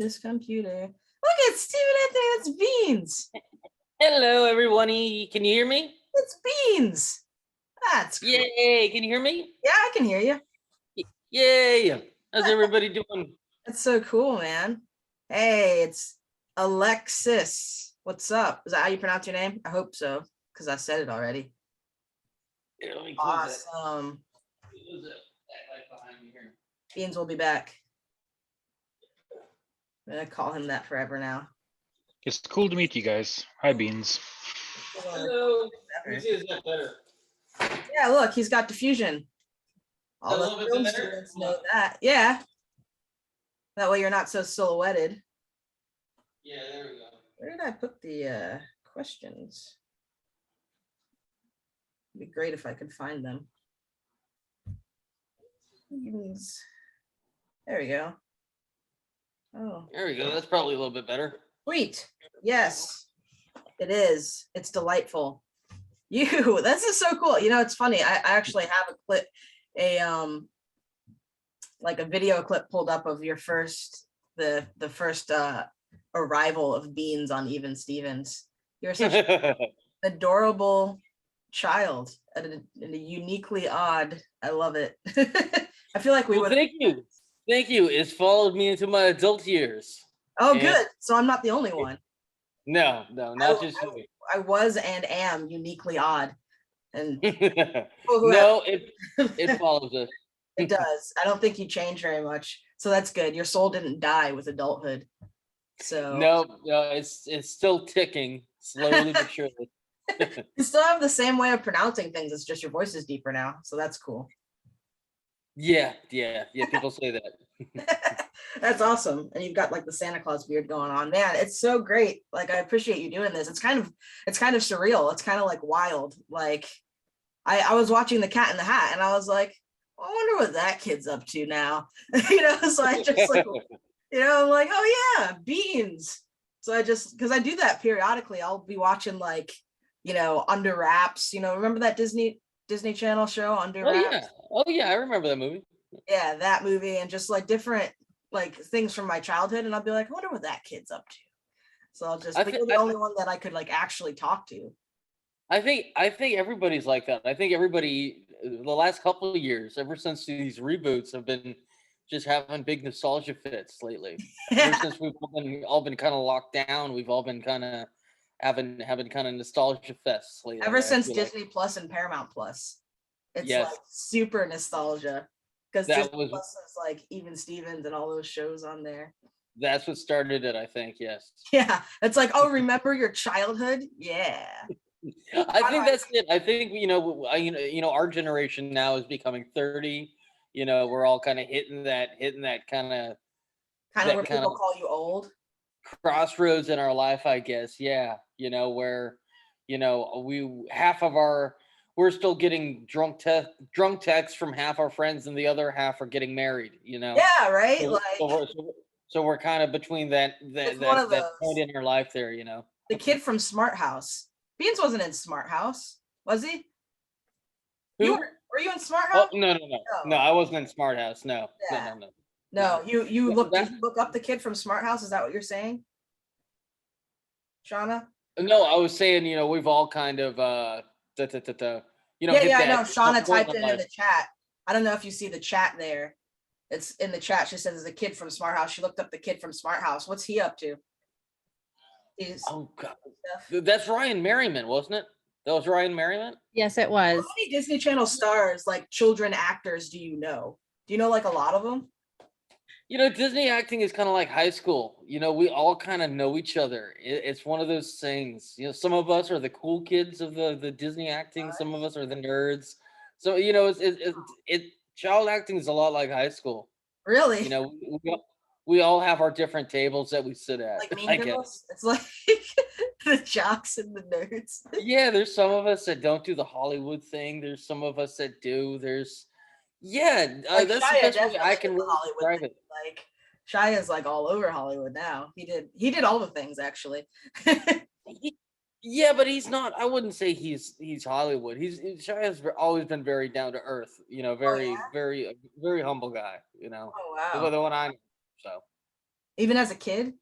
this computer. Look at Steven Anthony. That's Beans. Hello, everyone. Can you hear me? It's Beans. That's cool. Yay! Can you hear me? Yeah, I can hear you. Yay! How's everybody doing? That's so cool, man. Hey, it's Alexis. What's up? Is that how you pronounce your name? I hope so, because I said it already. Here, let me close Awesome. that. Beans will be back. I'm gonna call him that forever now. It's cool to meet you guys. Hi, Beans. Hello. Let me see, is that better? Yeah, look, he's got diffusion. All A the little bit film better? students know that. Yeah. That way you're not so silhouetted. Yeah, there we go. Where did I put the questions? It'd be great if I could find them. There we go. Oh, There we go. That's probably a little bit better. sweet. Yes, it is. It's delightful. This is so cool. You know, it's funny. I actually have a clip, like a video clip pulled up of your first, the first arrival of Beans on Even Stevens. You're such an adorable child and a uniquely odd. I love it. I feel like we would. Thank you. Thank you. It's followed me into my adult years. Oh, good. So I'm not the only one. No, not just you. I was and am uniquely odd. And no, it follows us. It does. I don't think you changed very much. So that's good. Your soul didn't die with adulthood. So no, it's still ticking slowly but surely. You still have the same way of pronouncing things. It's just your voice is deeper now. So that's cool. Yeah. People say that. That's awesome. And you've got like the Santa Claus beard going on. Man, it's so great. Like, I appreciate you doing this. It's kind of surreal. It's kind of like wild. Like I was watching The Cat in the Hat and I was like, I wonder what that kid's up to now. So I just like, I'm like, oh yeah, Beans. So I just, because I do that periodically, I'll be watching like, Under Wraps, remember that Disney Channel show, Under Wraps? Oh yeah, I remember that movie. Yeah, that movie, and just like different like things from my childhood, and I'll be like, I wonder what that kid's up to. So I'll just, you're the only one that I could like actually talk to. I think everybody's like that. I think everybody, the last couple of years, ever since these reboots, have been just having big nostalgia fits lately. Ever since we've all been kind of locked down, we've all been kind of having kind of nostalgia fests lately. Ever since Disney Plus and Paramount Plus, it's like super nostalgia, because Disney Plus is like Even Stevens and all those shows on there. That's what started it, I think. Yes. Yeah, it's like, oh, remember your childhood? Yeah. I think that's it. I think our generation now is becoming 30. We're all kind of hitting that kind of where people call you old. Crossroads in our life, I guess. Yeah, where we're still getting drunk texts from half our friends and the other half are getting married. Yeah, right. So we're kind of between that point in our life there. The kid from Smart House. Beans wasn't in Smart House, was he? Who? Were you in Smart House? Oh, no, I wasn't in Smart House. No. No, you look up the kid from Smart House. Is that what you're saying, Shauna? No, I was saying, we've all kind of Yeah, I know. Shauna typed it in the chat. I don't know if you see the chat there. It's in the chat. She says, "There's a kid from Smart House." She looked up the kid from Smart House. What's he up to? Oh God, that's Ryan Merriman, wasn't it? That was Ryan Merriman. Yes, it was. How many Disney Channel stars, like children actors, do you know? Do you know like a lot of them? Disney acting is kind of like high school. We all kind of know each other. It's one of those things. Some of us are the cool kids of the Disney acting. Some of us are the nerds. So child acting is a lot like high school. Really? We all have our different tables that we sit at. Like Mean Girls? It's like the jocks and the nerds. Yeah, there's some of us that don't do the Hollywood thing. There's some of us that do. That's the best way I can really describe it. Like Shia's like all over Hollywood now. He did all the things actually. Yeah, but he's not. I wouldn't say he's Hollywood. Shia's always been very down to earth. Very very very humble guy. Oh wow. The one I know. So. even as a kid.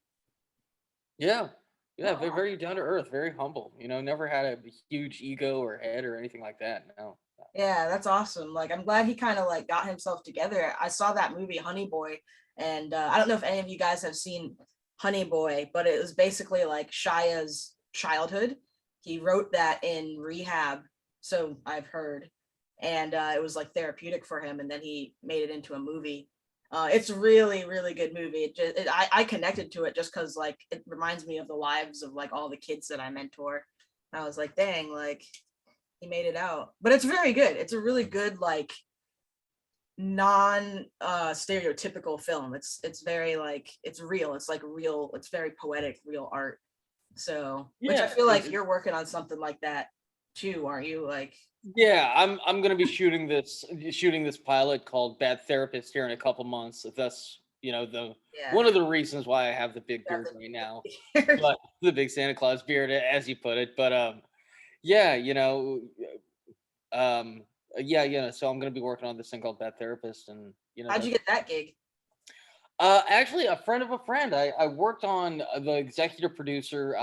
Yeah. Yeah, Oh, very down to earth, very humble. Never had a huge ego or head or anything like that. No. yeah, that's awesome. Like, I'm glad he kind of like got himself together. I saw that movie Honey Boy, and I don't know if any of you guys have seen Honey Boy, but it was basically like Shia's childhood. He wrote that in rehab, so I've heard, and it was like therapeutic for him. And then he made it into a movie. It's really, really good movie. I connected to it just because like it reminds me of the lives of like all the kids that I mentor. I was like, dang, like he made it out. But it's very good. It's a really good like non stereotypical film. It's very like it's real. It's like real. It's very poetic, real art. So, which I Yeah. feel like you're working on something like that too, aren't you? Like, Yeah, I'm gonna be shooting this pilot called Bad Therapist here in a couple months. That's the yeah. one of the reasons why I have the big beard right now, but the big Santa Claus beard, as you put it. But yeah, um, yeah, So I'm gonna be working on this thing called Bad Therapist, and How'd you get that gig? actually, a friend of a friend. I worked on the executive producer,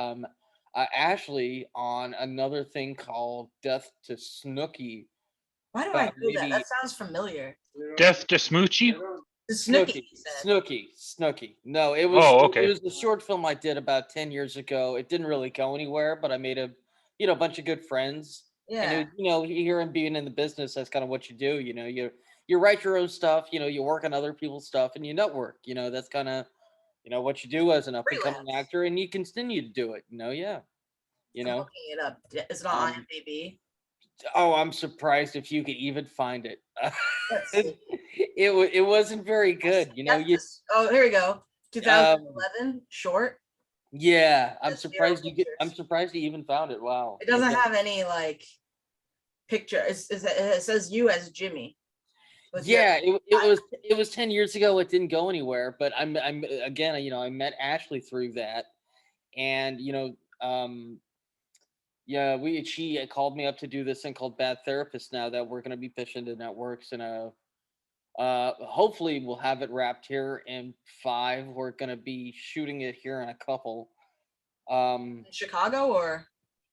Ashley, on another thing called Death to Snooki. Why do I About know that? That maybe sounds familiar. Death to Smoochie? The Snooki, you said. Snooki. No, it was Oh, it okay. was the short film I did about 10 years ago. It didn't really go anywhere, but I made a bunch of good friends. And Yeah. here and being in the business, that's kind of what you do. You write your own stuff. You work on other people's stuff, and you network. That's kind of what you do as an up and coming Freelance. actor, and you continue to do it. Yeah. You I'm know. looking it up. Is it on Um, IMDb? oh, I'm surprised if you could even find it. Let's it, see. it wasn't very good. Oh, here we go. Um, 2011 short. yeah, I'm There's zero surprised I'm pictures. surprised you even found it. Wow. It doesn't Okay. have any like picture. It says you as Jimmy with your. Yeah, it was 10 years ago. It didn't go anywhere, but I'm again, I met Ashley through that, and yeah, she called me up to do this thing called Bad Therapist now that we're going to be pitching to networks, and hopefully we'll have it wrapped here in 5. We're going to be shooting it here in a couple. In Chicago or?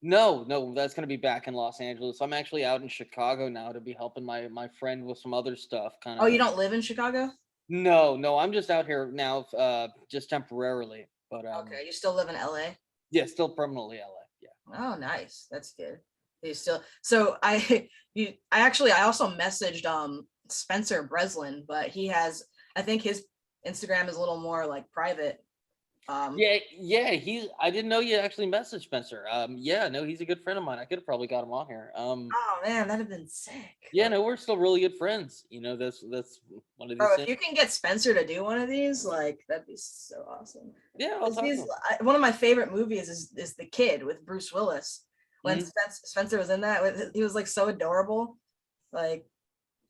No, that's gonna be back in Los Angeles. I'm actually out in Chicago now to be helping my friend with some other stuff. Kind Oh, of. you don't live in Chicago? No, I'm just out here now, just temporarily. But Okay, you still live in LA? yeah, still permanently LA. Yeah. Oh, nice. That's good. You still so I also messaged Spencer Breslin, but I think his Instagram is a little more like private. Yeah. I didn't know you actually messaged Spencer. Yeah, no, he's a good friend of mine. I could have probably got him on here. Oh man, that'd have been sick. Yeah, no, we're still really good friends. That's one of these Bro, if things. you can get Spencer to do one of these, like that'd be so awesome. Yeah, I'll talk to him. One of my favorite movies is The Kid with Bruce Willis. When Mhm. Spencer was in that, he was like so adorable. Like,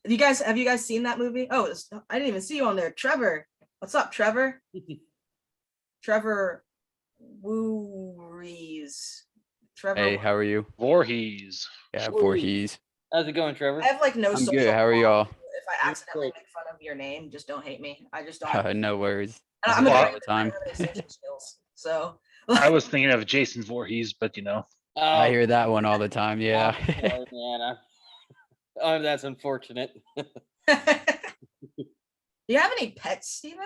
have you guys seen that movie? Oh, I didn't even see you on there, Trevor. What's up, Trevor? Trevor Woories. Trevor. Hey, how are you? Voorhees. Yeah, Sweet. Voorhees. How's it going, Trevor? I have like no I'm social. good. How are law. y'all? If I accidentally Great. make fun of your name, just don't hate me. I just don't. No worries. I'm I a do it trainer, all the time. I don't have any social skills. So I was thinking of Jason Voorhees, but I Oh, hear that one all the time. Yeah. I'm sorry, man. Oh, that's unfortunate. do you have any pets, Steven?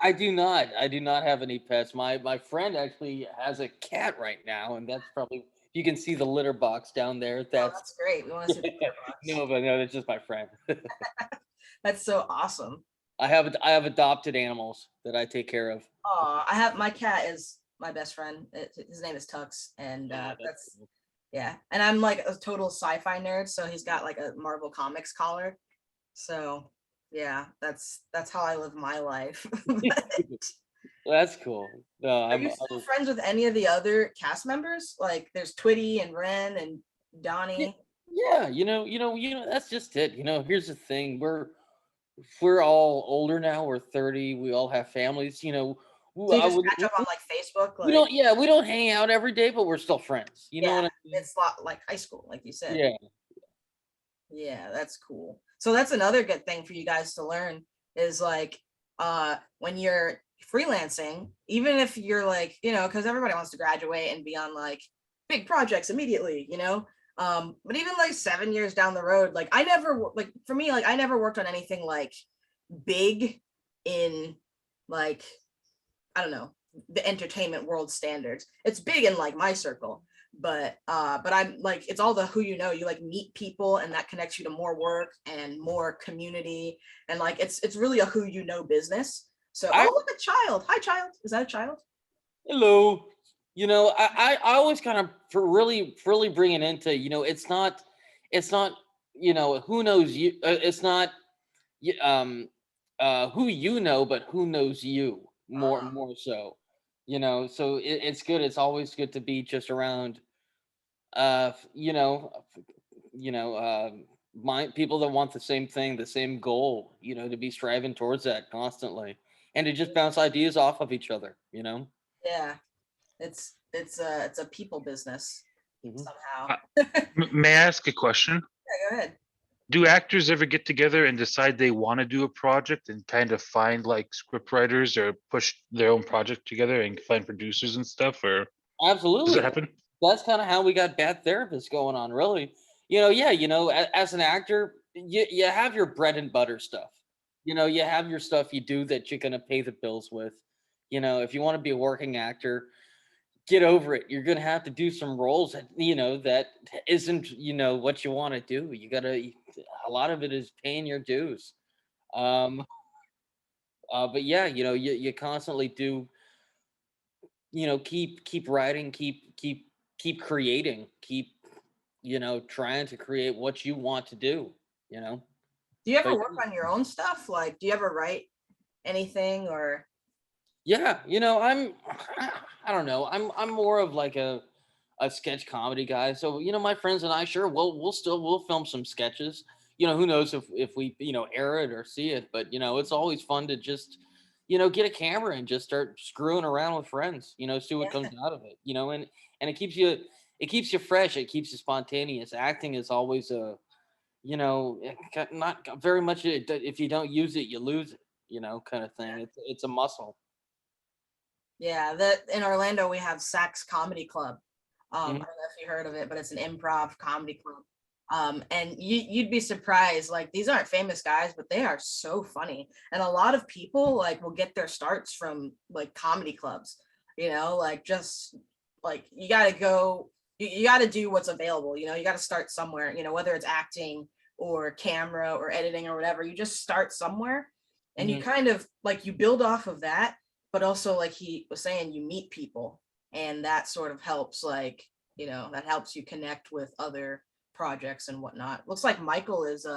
I do not. I do not have any pets. My friend actually has a cat right now, and that's probably you can see the litter box down there. Oh, that's great. We want to see the litter box. No, that's just my friend. That's so awesome. I have adopted animals that I take care of. Oh, my cat is my best friend. His name is Tux, and that's cool. yeah. And I'm like a total sci-fi nerd, so he's got like a Marvel Comics collar. So yeah, that's how I live my life. That's cool. No, Are you still friends with any of the other cast members? Like there's Twitty and Ren and Donnie. Yeah, that's just it. Here's the thing. We're all older now. We're 30. We all have families. So you just catch up on like Facebook. We Like don't hang out every day, but we're still friends. You know what I mean? it's a lot like high school, like you said. Yeah. Yeah, that's cool. So that's another good thing for you guys to learn is like when you're freelancing, even if you're like, you know, because everybody wants to graduate and be on like big projects immediately, you know. But even like 7 years down the road, like I never like for me, like I never worked on anything like big in like, I don't know, the entertainment world standards. It's big in like my circle, but I'm like, it's all the who you know. You like meet people, and that connects you to more work and more community, and like it's really a who you know business. So I oh, look, a child. Hi, child. Is that a child? Hello. You know, I always kind of for really bring it into, you know, it's not, you know, who knows you, it's not who you know, but who knows you more so, you know. So it's good. It's always good to be just around, you know, mind people that want the same thing, the same goal, you know, to be striving towards that constantly, and to just bounce ideas off of each other, you know. Yeah, it's a people business Mhm. somehow. May I ask a question? Yeah, go ahead. Do actors ever get together and decide they want to do a project and kind of find like script writers or push their own project together and find producers and stuff, or does Absolutely. it happen? That's kind of how we got Bad Therapist going on, really. You know, yeah, you know, as an actor, you have your bread and butter stuff. You know, you have your stuff you do that you're gonna pay the bills with. You know, if you want to be a working actor, get over it. You're gonna have to do some roles that, you know, that isn't, you know, what you want to do. You gotta, a lot of it is paying your dues. Um, but yeah, you know, you constantly do, you know, keep writing, keep creating, keep, you know, trying to create what you want to do, you know. Do you ever But work on your own stuff? Like, do you ever write anything or? yeah, you know, I don't know, I'm more of like a sketch comedy guy. So, you know, my friends and I, sure, we'll film some sketches. You know, who knows if we, you know, air it or see it, but you know, it's always fun to just, you know, get a camera and just start screwing around with friends, you know, see what comes out of it, you know. And it keeps you fresh, it keeps you spontaneous. Acting is always a, you know, not very much, if you don't use it, you lose it, you know, kind of thing. It's a muscle. Yeah, that in Orlando we have Sax Comedy Club. I don't Mhm. know if you heard of it, but it's an improv comedy club. And you'd be surprised. Like these aren't famous guys, but they are so funny. And a lot of people like will get their starts from like comedy clubs. You know, like just like you got to go. You got to do what's available. You know, you got to start somewhere. You know, whether it's acting or camera or editing or whatever. You just start somewhere, and you Mhm. kind of like you build off of that. But also, like he was saying, you meet people, and that sort of helps. Like you know, that helps you connect with other projects and whatnot. Looks like Michael is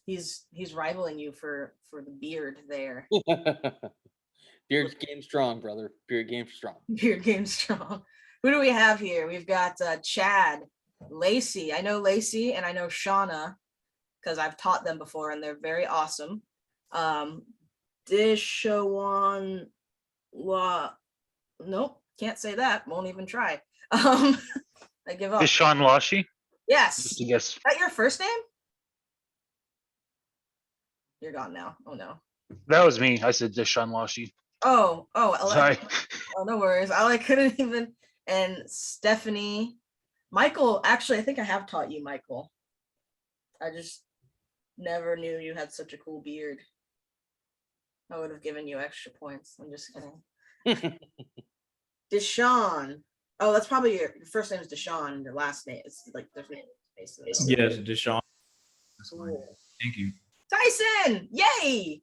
he's rivaling you for the beard there. Beard game strong, brother. Beard game strong. Beard game strong. Who do we have here? We've got Chad, Lacey. I know Lacey and I know Shauna because I've taught them before and they're very awesome. Dishawan La, nope, can't say that. Won't even try. I give up. Deshaun Lashi? Yes. Just a guess. Is that your first name? You're gone now. Oh no. That was me. I said Deshaun Lashi. Oh, Sorry. oh, no worries. I like couldn't even. And Stephanie, Michael. Actually, I think I have taught you, Michael. I just never knew you had such a cool beard. I would have given you extra points. I'm just kidding. Deshaun. Oh, that's probably your first name is Deshaun and your last name. It's like there's no space in the middle. Yes, Deshaun. That's fine. Cool. Thank you. Tyson, yay!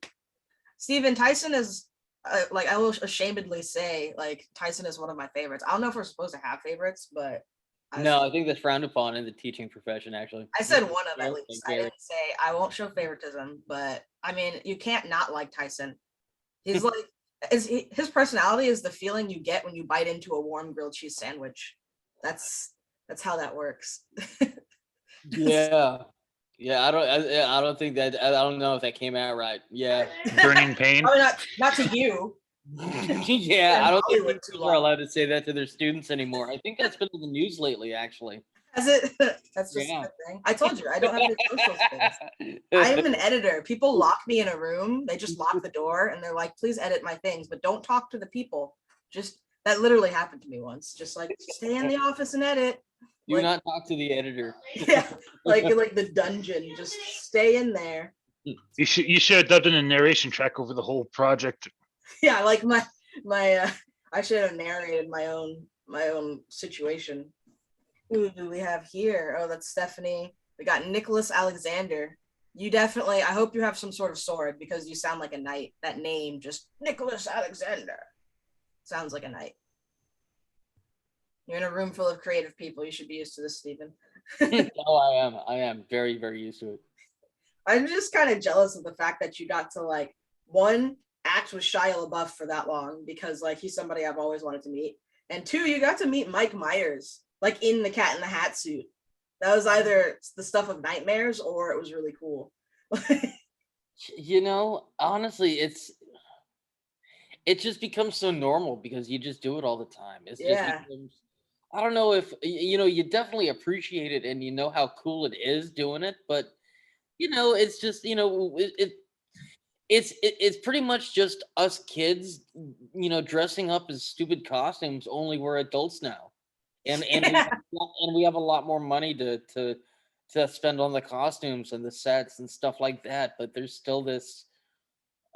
Steven, Tyson is like I will ashamedly say like Tyson is one of my favorites. I don't know if we're supposed to have favorites, but No, I think that's frowned upon in the teaching profession, actually. I said one of at Like least. I didn't say I won't show favoritism, but I mean you can't not like Tyson. He's like his personality is the feeling you get when you bite into a warm grilled cheese sandwich. That's how that works. Yeah. Yeah, I don't think that, I don't know if that came out right. Yeah. Burning pain. Probably not to you. Yeah, I don't think Hollywood too teachers are long. allowed to say that to their students anymore. I think that's been in the news lately, actually. Has it? That's just Yeah. my thing. I told you I don't have any social skills. I'm an editor. People lock me in a room. They just lock the door and they're like, please edit my things, but don't talk to the people. Just that literally happened to me once. Just like stay in the office and edit. Do Like, not talk to the editor. yeah, like the dungeon. Just stay in there. You should have dubbed in a narration track over the whole project. Yeah, like my I should have narrated my own situation. Who do we have here? Oh, that's Stephanie. We got Nicholas Alexander. You definitely, I hope you have some sort of sword because you sound like a knight. That name, just Nicholas Alexander. Sounds like a knight. You're in a room full of creative people. You should be used to this, Stephen. Oh, I am very, very used to it. I'm just kind of jealous of the fact that you got to like, one, act with Shia LaBeouf for that long because like he's somebody I've always wanted to meet. And two, you got to meet Mike Myers, like in the Cat in the Hat suit. That was either the stuff of nightmares or it was really cool. You know, honestly, it just becomes so normal because you just do it all the time. It's Yeah. just becomes, I don't know if you know, you definitely appreciate it and you know how cool it is doing it, but you know, it's just, you know, it's pretty much just us kids, you know, dressing up as stupid costumes, only we're adults now. And we have a lot more money to spend on the costumes and the sets and stuff like that, but there's still this,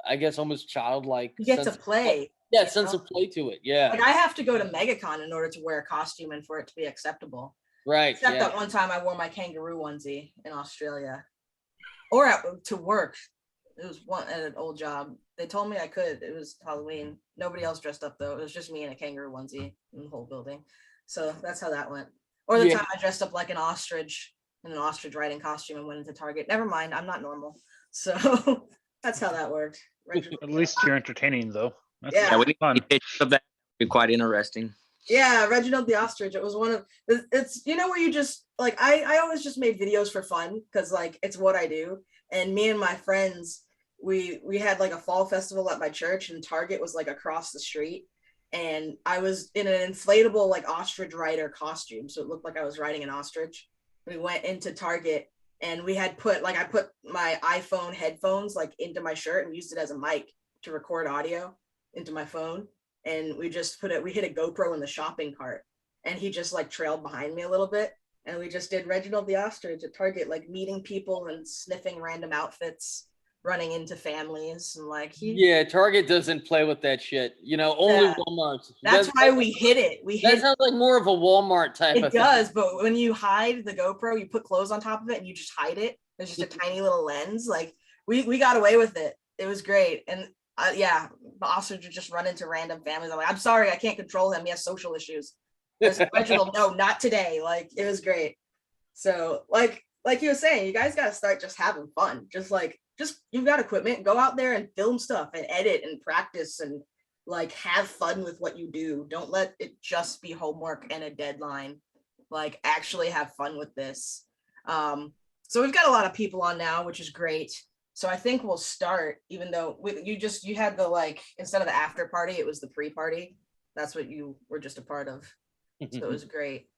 I guess, almost childlike You get to sense play. of sense of play to it. Yeah. Like I have to go to MegaCon in order to wear a costume and for it to be acceptable. Right. Except Yeah. that one time I wore my kangaroo onesie in Australia. Or to work. It was one at an old job. They told me I could. It was Halloween. Nobody else dressed up though. It was just me in a kangaroo onesie in the whole building. So that's how that went. Or the Yeah. time I dressed up like an ostrich in an ostrich riding costume and went into Target. Never mind, I'm not normal. So that's how that worked. At least you're entertaining, though. That's Yeah. We need fun. pictures of that. Be quite interesting. Yeah, Reginald the Ostrich. It was one of it's you know where you just like I always just made videos for fun because like it's what I do. And me and my friends, we had like a fall festival at my church and Target was like across the street. And I was in an inflatable like ostrich rider costume. So it looked like I was riding an ostrich. We went into Target and we had I put my iPhone headphones like into my shirt and used it as a mic to record audio into my phone. And we hit a GoPro in the shopping cart and he just like trailed behind me a little bit. And we just did Reginald the Ostrich at Target, like meeting people and sniffing random outfits, running into families and like Yeah, Target doesn't play with that shit. You know, only Yeah. Walmart. That's why we hid it. That sounds like more of a Walmart type It of does, but when you hide the GoPro, you put clothes on top of it and you just hide it. There's just a tiny little lens. Like we got away with it. It was great. And yeah, the ostrich would just run into random families. I'm like, I'm sorry, I can't control him. He has social issues. Reginald, no, not today. Like it was great. So like you were saying, you guys got to start just having fun. Just you've got equipment, go out there and film stuff and edit and practice and like have fun with what you do. Don't let it just be homework and a deadline. Like actually have fun with this. So we've got a lot of people on now, which is great. So I think we'll start, even though you had the like, instead of the after party, it was the pre-party. That's what you were just a part of. So it was great.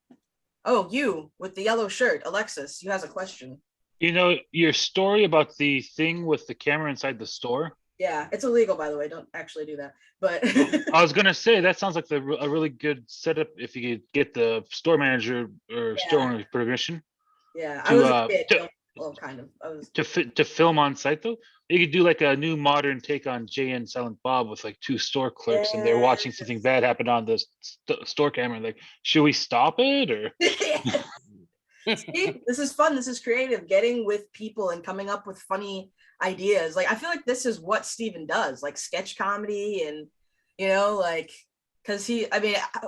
Oh, you with the yellow shirt, Alexis, you has a question. You know, your story about the thing with the camera inside the store? Yeah, it's illegal, by the way. Don't actually do that. But I was going to say, that sounds like a really good setup if you could get the store manager or store owner's permission. Yeah, to, I was a kid. Well, kind of. I was to film on site, though. You could do like a new modern take on Jay and Silent Bob with like two store clerks and they're watching something bad happen on the store camera. Like, should we stop it or? See, this is fun. This is creative. Getting with people and coming up with funny ideas. Like I feel like this is what Steven does, like sketch comedy and like because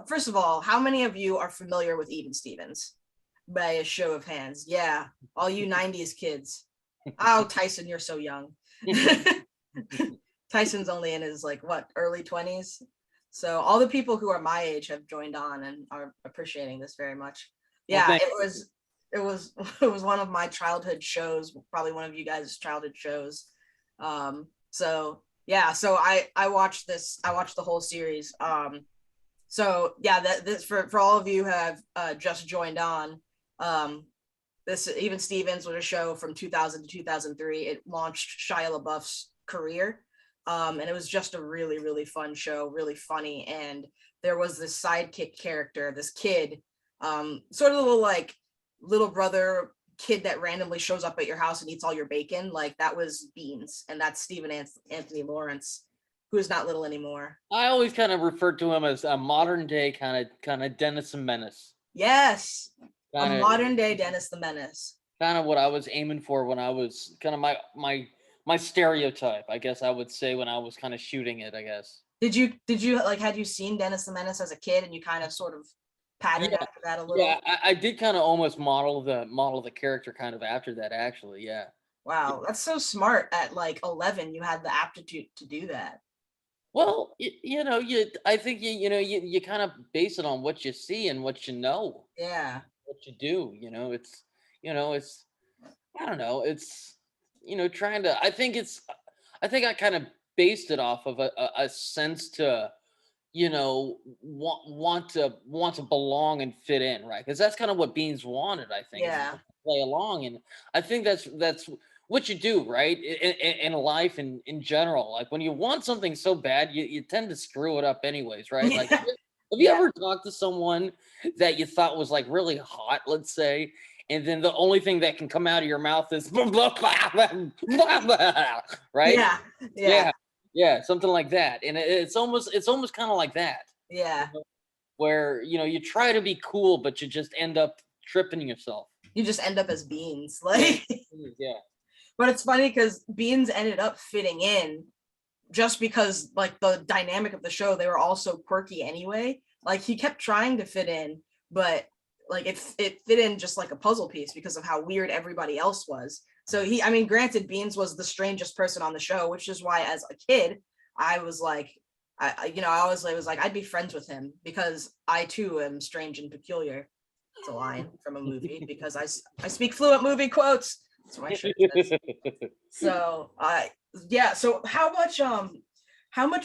first of all, how many of you are familiar with Even Stevens? By a show of hands. Yeah, all you 90s kids. Oh, Tyson, you're so young. Tyson's only in his like early 20s. So all the people who are my age have joined on and are appreciating this very much. Yeah, well, it was one of my childhood shows, probably one of you guys' childhood shows. So yeah, so I watched the whole series. So yeah, this for all of you who have just joined on. This Even Stevens was a show from 2000 to 2003. It launched Shia LaBeouf's career. And it was just a really, really fun show, really funny. And there was this sidekick character, this kid, sort of a little like little brother kid that randomly shows up at your house and eats all your bacon. Like that was Beans. And that's Stephen Anthony Lawrence, who is not little anymore. I always kind of refer to him as a modern day kind of Dennis the Menace. Yes. Kinda, a modern day Dennis the Menace. Kind of what I was aiming for when I was kind of my stereotype, I guess I would say, when I was kind of shooting it, I guess. Did you like, had you seen Dennis the Menace as a kid and you kind of sort of patterned after that a little? Yeah, I did kind of almost model the character kind of after that, actually. Yeah. Wow, that's so smart. At like 11, you had the aptitude to do that. Well, I think you kind of base it on what you see and what you know. Yeah. What you do, it's I don't know, it's trying to. I think I kind of based it off of a sense to want to belong and fit in, right? Because that's kind of what Beans wanted, I think. Yeah. Is to play along, and I think that's what you do, right? In life and in general, like when you want something so bad, you tend to screw it up anyways, right? Like, have you ever talked to someone that you thought was like really hot, let's say, and then the only thing that can come out of your mouth is right? Yeah, something like that. And it's almost kind of like that. Yeah. Where you try to be cool, but you just end up tripping yourself. You just end up as Beans, like. Yeah. But it's funny because Beans ended up fitting in just because like the dynamic of the show, they were all so quirky anyway. Like he kept trying to fit in, but like it fit in just like a puzzle piece because of how weird everybody else was. So granted, Beans was the strangest person on the show, which is why as a kid, I was like, I always was like, I'd be friends with him because I too am strange and peculiar. It's a line from a movie because I speak fluent movie quotes. That's what my shirt says. So yeah. So how much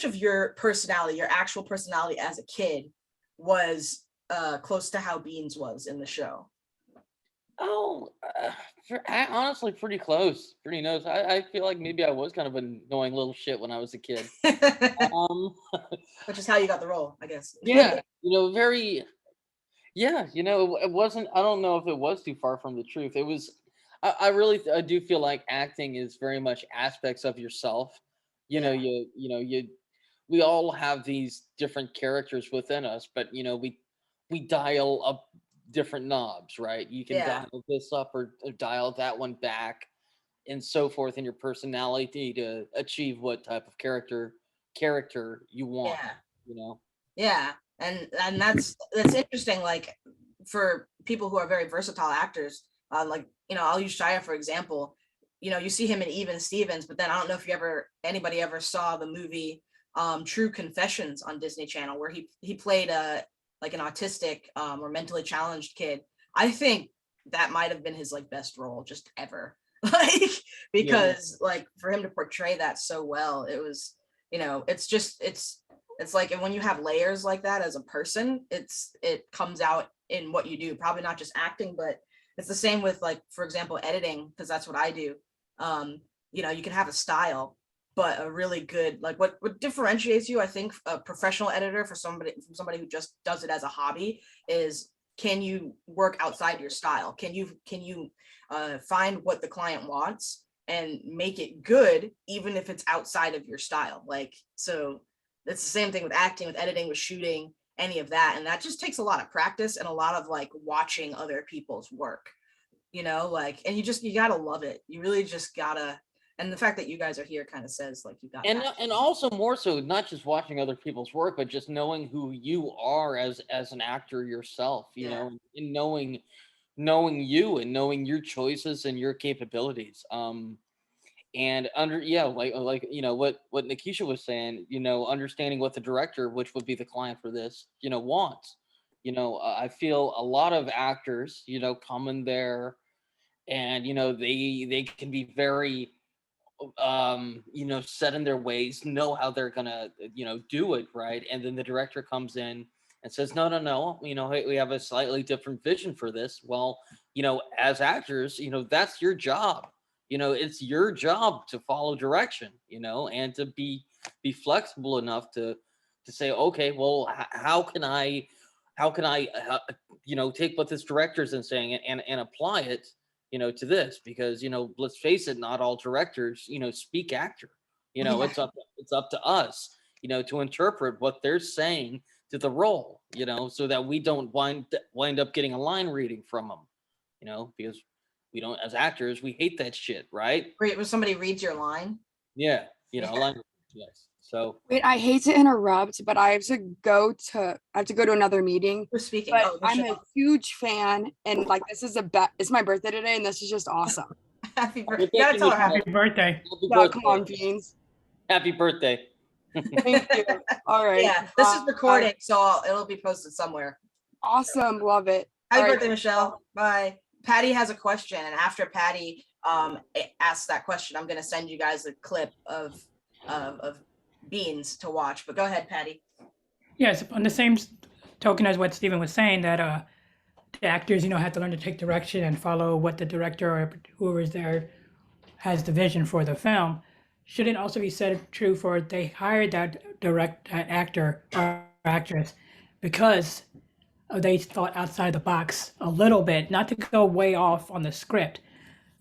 of your personality, your actual personality as a kid, was close to how Beans was in the show? Oh, honestly, pretty close. Pretty close. I feel like maybe I was kind of an annoying little shit when I was a kid. Which is how you got the role, I guess. Yeah, very. Yeah, it wasn't. I don't know if it was too far from the truth. It was. I really I do feel like acting is very much aspects of yourself. We all have these different characters within us, but we dial up different knobs, right? You can dial this up or dial that one back, and so forth in your personality to achieve what type of character you want. Yeah, and that's interesting. Like for people who are very versatile actors, like I'll use Shia for example. You see him in Even Stevens, but then I don't know if anybody ever saw the movie True Confessions on Disney Channel, where he played like an autistic or mentally challenged kid. I think that might have been his like best role just ever. Like because like for him to portray that so well, it was it's like, and when you have layers like that as a person, it comes out in what you do. Probably not just acting, but it's the same with like, for example, editing, because that's what I do. You can have a style, but a really good, like what differentiates you, I think, a professional editor from somebody who just does it as a hobby is, can you work outside your style? Can you find what the client wants and make it good, even if it's outside of your style? Like, so it's the same thing with acting, with editing, with shooting, any of that. And that just takes a lot of practice and a lot of like watching other people's work, like, and you gotta love it. You really just gotta, and the fact that you guys are here kind of says like you got and also more so not just watching other people's work, but just knowing who you are as an actor yourself, and knowing you and knowing your choices and your capabilities. And like what Nakeisha was saying, understanding what the director, which would be the client for this, wants. I feel a lot of actors, come in there and they can be very set in their ways, know how they're gonna do it, right? And then the director comes in and says, no, no, no, hey, we have a slightly different vision for this. Well, as actors, that's your job. It's your job to follow direction, and to be flexible enough to say, okay, well, how can I take what this director's in saying and apply it, to this, because, let's face it, not all directors, speak actor. It's up to us, to interpret what they're saying to the role, so that we don't wind up getting a line reading from them, because we don't, as actors, we hate that shit, right? Great, when somebody reads your line. Yeah, Yeah. line, yes. So Wait, I hate to interrupt, but I have to go to another meeting. Who's speaking? But Oh, I'm a Michelle. huge fan, and like this is it's my birthday today, and this is just awesome. Happy Well, birthday. You gotta thank tell you, her happy. Happy birthday. happy Yeah, birthday. come on, Beans. Happy birthday. Thank you. All right. Yeah, this is bye. recording, so it'll be posted somewhere. Awesome. Love it. Happy All right. birthday, Michelle. Bye. Patty has a question, and after Patty asks that question, I'm gonna send you guys a clip of Beans to watch. But go ahead, Patty. Yes, on the same token as what Stephen was saying, that the actors, have to learn to take direction and follow what the director or whoever is there has the vision for the film. Shouldn't also be said true for they hired that actor or actress because they thought outside the box a little bit, not to go way off on the script,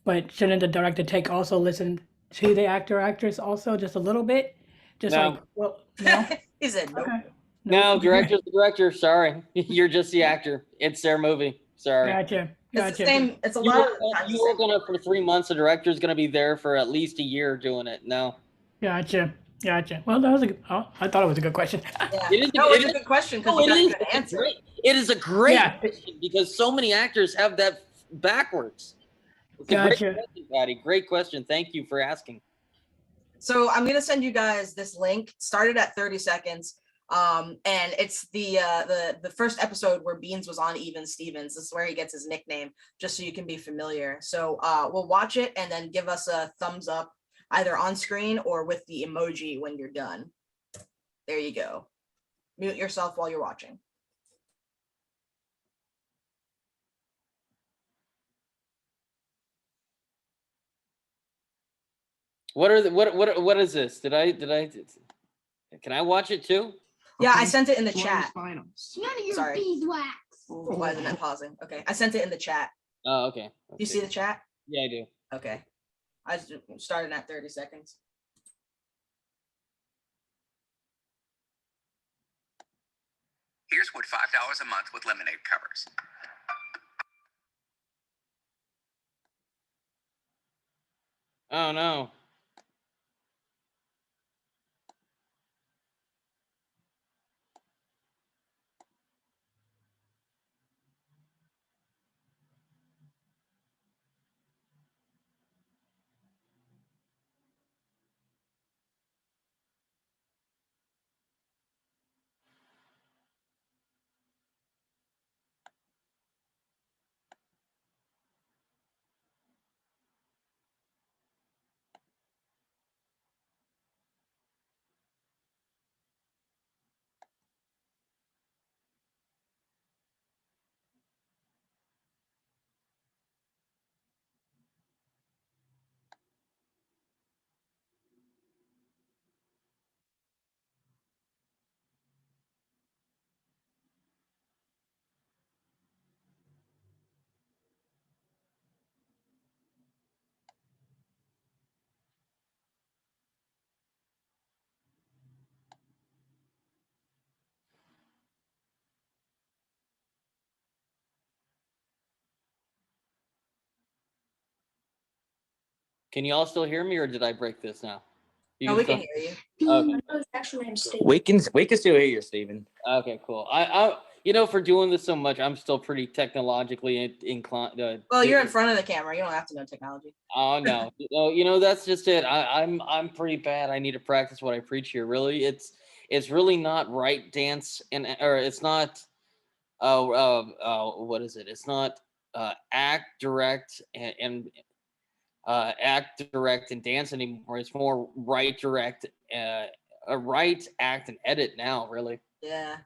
but shouldn't the director take also listen to the actor or actress also just a little bit? Just No. like, well, no? He said nope. Okay. No, director's the director. Sorry, you're just the actor. It's their movie. Sorry. Gotcha. It's Gotcha. the same. It's a You lot work, of times. you work on it for 3 months. The director's going to be there for at least a year doing it. No. Gotcha. Gotcha. Well, that was I thought it was a good question. Yeah. It is- No, it it's a is- good question because No, you it got a is. good It's answer. great. It is a great Yeah. question because so many actors have that backwards. It's a Gotcha. great question, Patty. Great question. Thank you for asking. So I'm gonna send you guys this link. Started at 30 seconds. And it's the first episode where Beans was on Even Stevens. This is where he gets his nickname, just so you can be familiar. So we'll watch it and then give us a thumbs up either on screen or with the emoji when you're done. There you go. Mute yourself while you're watching. What is this? Can I watch it too? Yeah, I sent it in the chat. None of your Sorry. beeswax. Why isn't it pausing? Okay, I sent it in the chat. Oh, okay. Do you see the chat? Yeah, I do. Okay. I started at 30 seconds. Here's what $5 a month with Lemonade covers. Oh no. Can you all still hear me, or did I break this now? You No, we still- can hear you. Okay. We can still hear you, Steven. Okay, cool. I for doing this so much, I'm still pretty technologically inclined. Well, you're in front of the camera. You don't have to know technology. Oh no, that's just it. I'm pretty bad. I need to practice what I preach here. Really, it's really not right dance or it's not. What is it? It's not act, direct, and act, direct, and dance anymore. It's more write, direct, write, act, and edit now. Really. Yeah.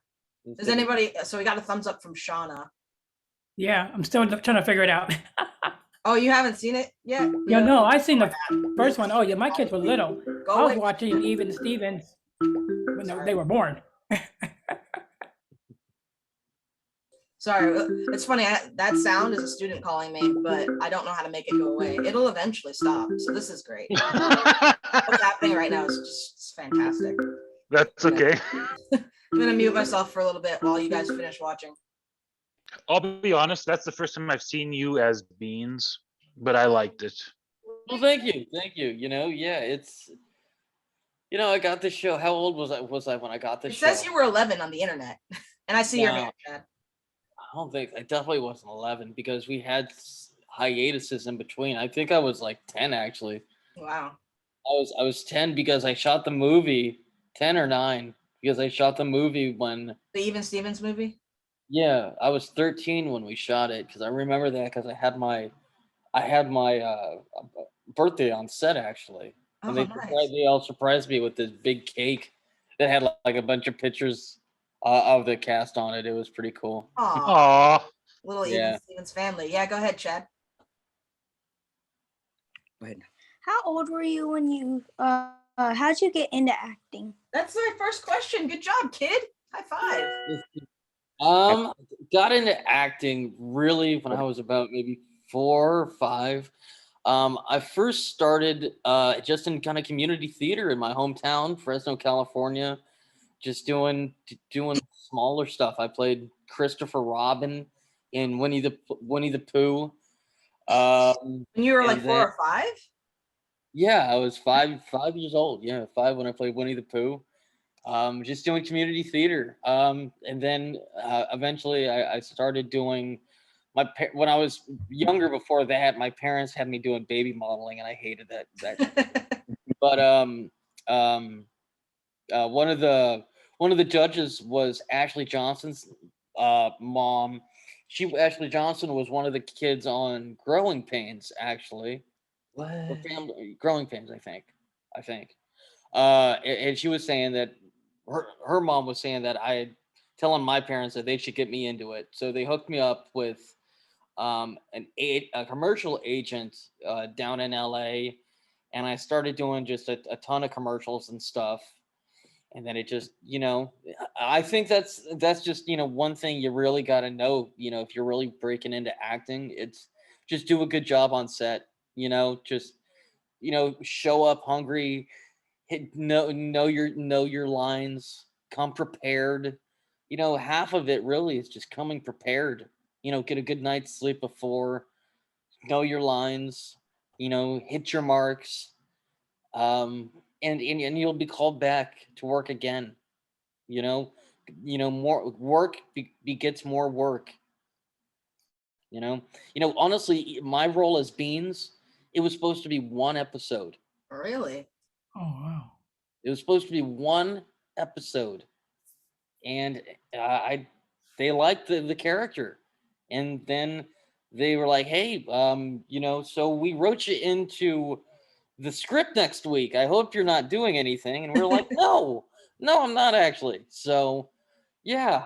Does anybody? So we got a thumbs up from Shauna. Yeah, I'm still trying to figure it out. Oh, you haven't seen it yet? Yeah, no, I seen the first one. Oh yeah, my kids were little. Go I was away. watching Even Stevens when they were born. Sorry, it's funny. That sound is a student calling me, but I don't know how to make it go away. It'll eventually stop. So this is great. What's happening right now is just fantastic. That's okay. I'm gonna mute myself for a little bit while you guys finish watching. I'll be honest, that's the first time I've seen you as Beans, but I liked it. Well, thank you. You know, yeah, it's, you know, I got this show. How old was I when I got this It show? says you were 11 on the internet, and I see your No. hand, Chad. I don't think I definitely wasn't 11 because we had hiatuses in between. I think I was like 10 actually. Wow. I was 10 because I shot the movie, 10 or 9 because I shot the movie when, The Even Stevens movie. yeah, I was 13 when we shot it because I remember that because I had my birthday on set actually. Oh, And nice. they all surprised me with this big cake that had like a bunch of pictures of the cast on it. It was pretty cool. Aw, Aw, little Even Yeah. Stevens family. Yeah, go ahead, Chad. Go ahead. How old were you when you how'd you get into acting? That's my first question. Good job, kid. High five. Got into acting really when I was about maybe 4 or 5. I first started just in kind of community theater in my hometown, Fresno, California, just doing smaller stuff. I played Christopher Robin in Winnie the Pooh. When you were like and 4 then- or 5? Yeah, I was 5 years old. Yeah, 5 when I played Winnie the Pooh. Just doing community theater. And then eventually I started doing when I was younger. Before that, my parents had me doing baby modeling, and I hated that. But one of the judges was Ashley Johnson's mom. Ashley Johnson was one of the kids on Growing Pains, actually. What? Or Growing Pains, I think. And she was saying that her mom was saying that I had telling my parents that they should get me into it. So they hooked me up with a commercial agent down in LA, and I started doing just a ton of commercials and stuff. And then it just, you know, I think that's just, you know, one thing you really got to know, you know, if you're really breaking into acting, it's just do a good job on set, you know, just, you know, show up hungry, know your lines, come prepared. You know, half of it really is just coming prepared. You know, get a good night's sleep before, know your lines, you know, hit your marks. And you'll be called back to work again. You know, more work begets more work. You know, honestly, my role as Beans, it was supposed to be 1 episode. Really? Oh wow. It was supposed to be 1 episode, and they liked the character, and then they were like, "Hey, you know, so we wrote you into the script next week. I hope you're not doing anything." And we're like, "No, I'm not actually." So, yeah,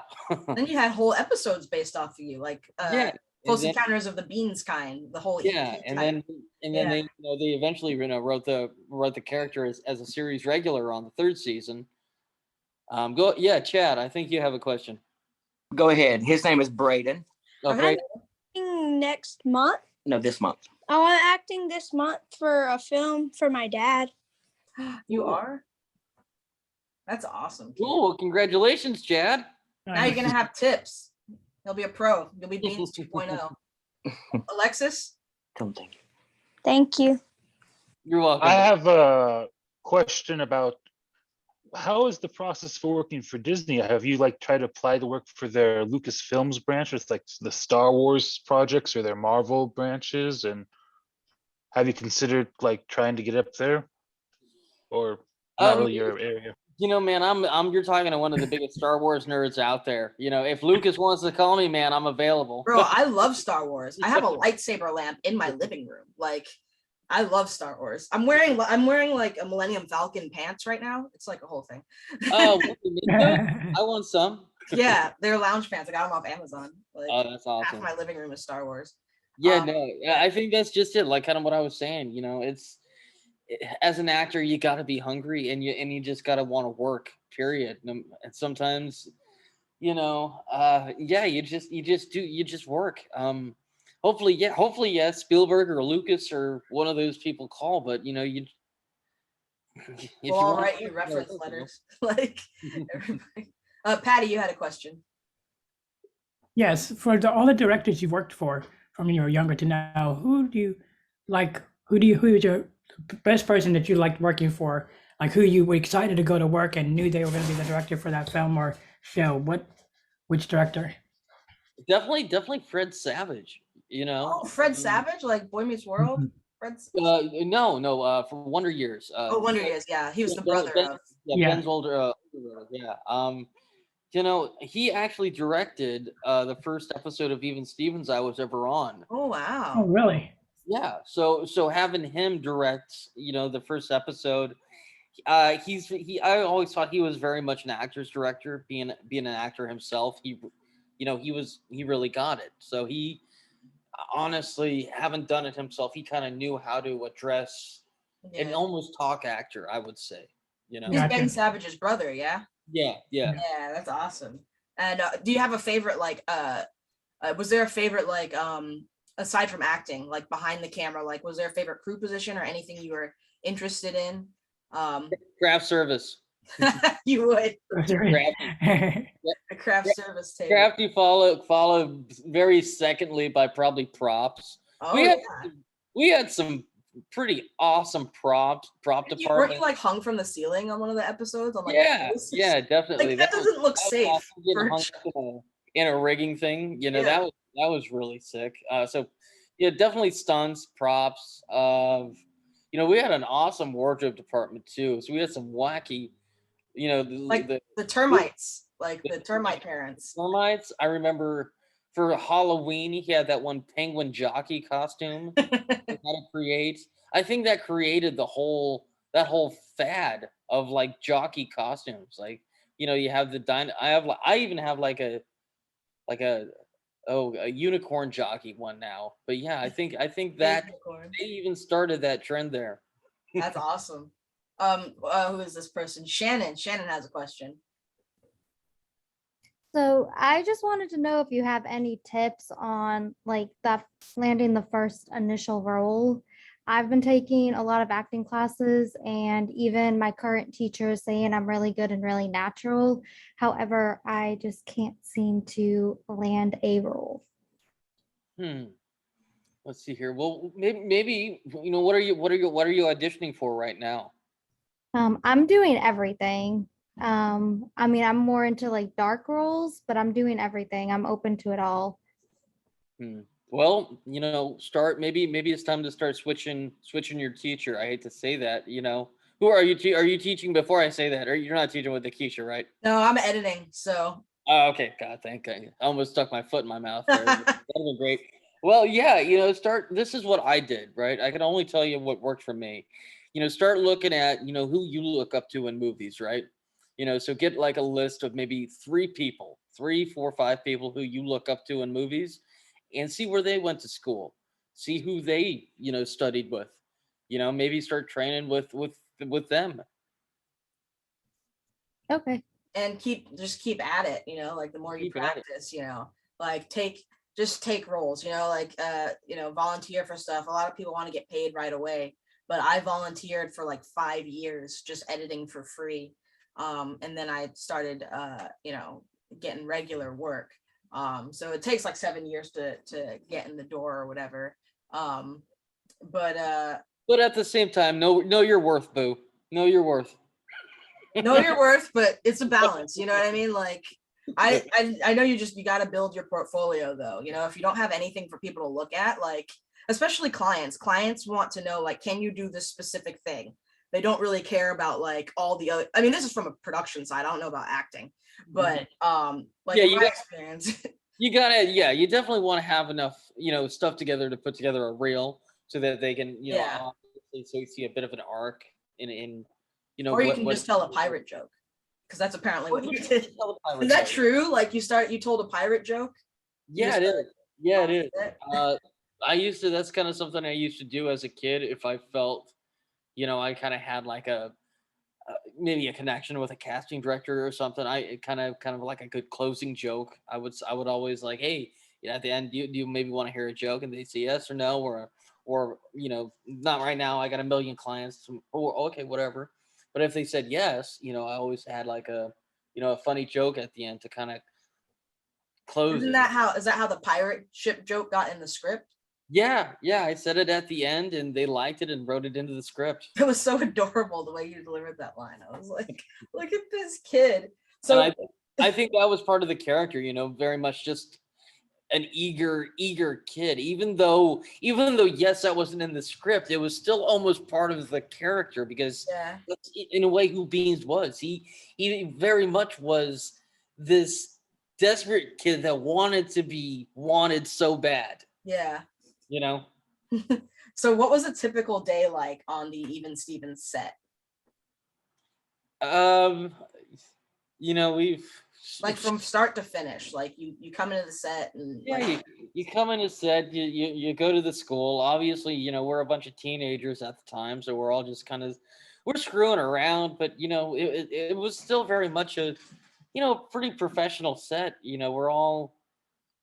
Then you had whole episodes based off of you, like yeah, and Close then, Encounters of the Beans kind, the whole yeah, EP and type. then they, you know, they eventually, you know, wrote the character as a series regular on the 3rd season. Yeah, Chad, I think you have a question. Go ahead. His name is Braden. Oh, Okay. great. Next month. No, this month. Oh, I'm acting this month for a film for my dad. You are? That's awesome. Kid. Cool. Well, congratulations, Chad. Now you're gonna have tips. He'll be a pro. You'll be Beans 2.0. Alexis? Tell him thank you. Thank you. You're welcome. I have a question about how is the process for working for Disney? Have you like tried to apply to work for their Lucasfilms branch, it's like the Star Wars projects or their Marvel branches? And have you considered like trying to get up there, or not really your area? You know, man, you're talking to one of the biggest Star Wars nerds out there. You know, if Lucas wants to call me, man, I'm available. Bro, I love Star Wars. I have a lightsaber lamp in my living room. Like, I love Star Wars. I'm wearing like a Millennium Falcon pants right now. It's like a whole thing. Oh, I want some. Yeah, they're lounge pants. I got them off Amazon. Like Oh, that's half awesome. my living room is Star Wars. Yeah, Um, no, I think that's just it. Like kind of what I was saying. As an actor, you got to be hungry, and you just got to want to work. Period. And sometimes, yeah, you just work. Hopefully, yes, Spielberg or Lucas or one of those people call. But you, if we'll you all want, write you reference letters. Like everybody. Patty, you had a question. Yes, for all the directors you've worked for from when you were younger to now, who do you like? Who is your best person that you liked working for? Like who you were excited to go to work and knew they were going to be the director for that film or show? Which director? definitely Fred Savage. Oh, Fred Savage, like Boy Meets World. Mhm. Fred's. No, for Wonder Years. Oh, Wonder Years. Yeah, he was the brother of. Yeah, Yeah. Ben's older. Brother, yeah. He actually directed the first episode of Even Stevens I was ever on. Oh Oh, wow. really? Yeah. So having him direct, the first episode, I always thought he was very much an actor's director, being an actor himself. He really got it. So he honestly haven't done it himself. He kind of knew how to address an Yeah. almost talk actor, I would say. He's Gotcha. Ben Savage's brother. Yeah. Yeah. Yeah, that's awesome. And do you have a favorite was there a favorite aside from acting, like behind the camera, like was there a favorite crew position or anything you were interested in? Craft service. You would Crafty. a craft service table. Crafty followed very secondly by probably props. Oh, we had yeah. we had some pretty awesome prop Weren't department. you like hung from the ceiling on one of the episodes? On like Yeah, definitely. Like that doesn't look safe. awesome getting for- hung up in a rigging thing. Yeah. That was really sick. So yeah, definitely stunts, props. We had an awesome wardrobe department too. So we had some wacky, Like the termites, like the termite parents. termites. I remember for Halloween, he had that one penguin jockey costume he had to create. I think that created that whole fad of like jockey costumes. Like, you have the I even have like a unicorn jockey one now. But yeah, I think that Unicorn. they even started that trend there. That's awesome. Who is this person? Shannon. Shannon has a question. So I just wanted to know if you have any tips on like that landing the first initial role. I've been taking a lot of acting classes and even my current teacher is saying I'm really good and really natural. However, I just can't seem to land a role. Let's see here. Well, maybe what are you auditioning for right now? I'm doing everything. I mean, I'm more into like dark roles, but I'm doing everything. I'm open to it all. Well, start maybe it's time to start switching your teacher. I hate to say that, Who are you? Are you teaching before I say that? Or you're not teaching with Nakeisha, right? No, I'm editing. So. Oh, okay. God, thank God. I almost stuck my foot in my mouth there. That'd been great. Well, yeah, start. This is what I did, right? I can only tell you what worked for me. Start looking at, who you look up to in movies, right? So get like a list of maybe 3 people, 3, 4, 5 people who you look up to in movies and see where they went to school. See who they, studied with. Maybe start training with them. Okay. And keep at it, like the more you practice, like take roles, volunteer for stuff. A lot of people want to get paid right away, but I volunteered for like 5 years just editing for free. And then I started, getting regular work. So it takes like 7 years to get in the door or whatever. But at the same time, know your worth, boo. Know your worth. Know your worth, but it's a balance. You know what I mean? Like I know you got to build your portfolio though. If you don't have anything for people to look at, like especially clients want to know, like, can you do this specific thing? They don't really care about like all the other. I mean, this is from a production side. I don't know about acting, but like in my experience, you definitely want to have enough, stuff together to put together a reel so that they can, so you see a bit of an arc in or you can just tell a pirate joke. because that's apparently What what would you you did. tell a pirate Is that joke? true? Like you told a pirate joke? You Yeah, just it is. started Yeah, on it is. set? I used to. That's kind of something I used to do as a kid. If I felt, I kind of had like maybe a connection with a casting director or something. I kind of like a good closing joke. I would always like, hey, at the end, do you maybe want to hear a joke? And they say yes or no, or not right now. I got a million clients. Or okay, whatever. But if they said yes, I always had like a funny joke at the end to kind of close Isn't it. that how is that how the pirate ship joke got in the script? Yeah, yeah. I said it at the end, and they liked it and wrote it into the script. It was so adorable the way you delivered that line. I was like, look at this kid. And So I think that was part of the character, very much just an eager kid. Even though yes, that wasn't in the script, it was still almost part of the character because yeah, that's in a way who Beans was. He very much was this desperate kid that wanted to be wanted so bad, yeah. you know. So what was a typical day like on the Even Stevens set? Um, we've Like from start to finish, like you come into the set and yeah, like you come in as said, you go to the school. Obviously, we're a bunch of teenagers at the time, so we're all just we're screwing around, but it was still very much a pretty professional set. We're all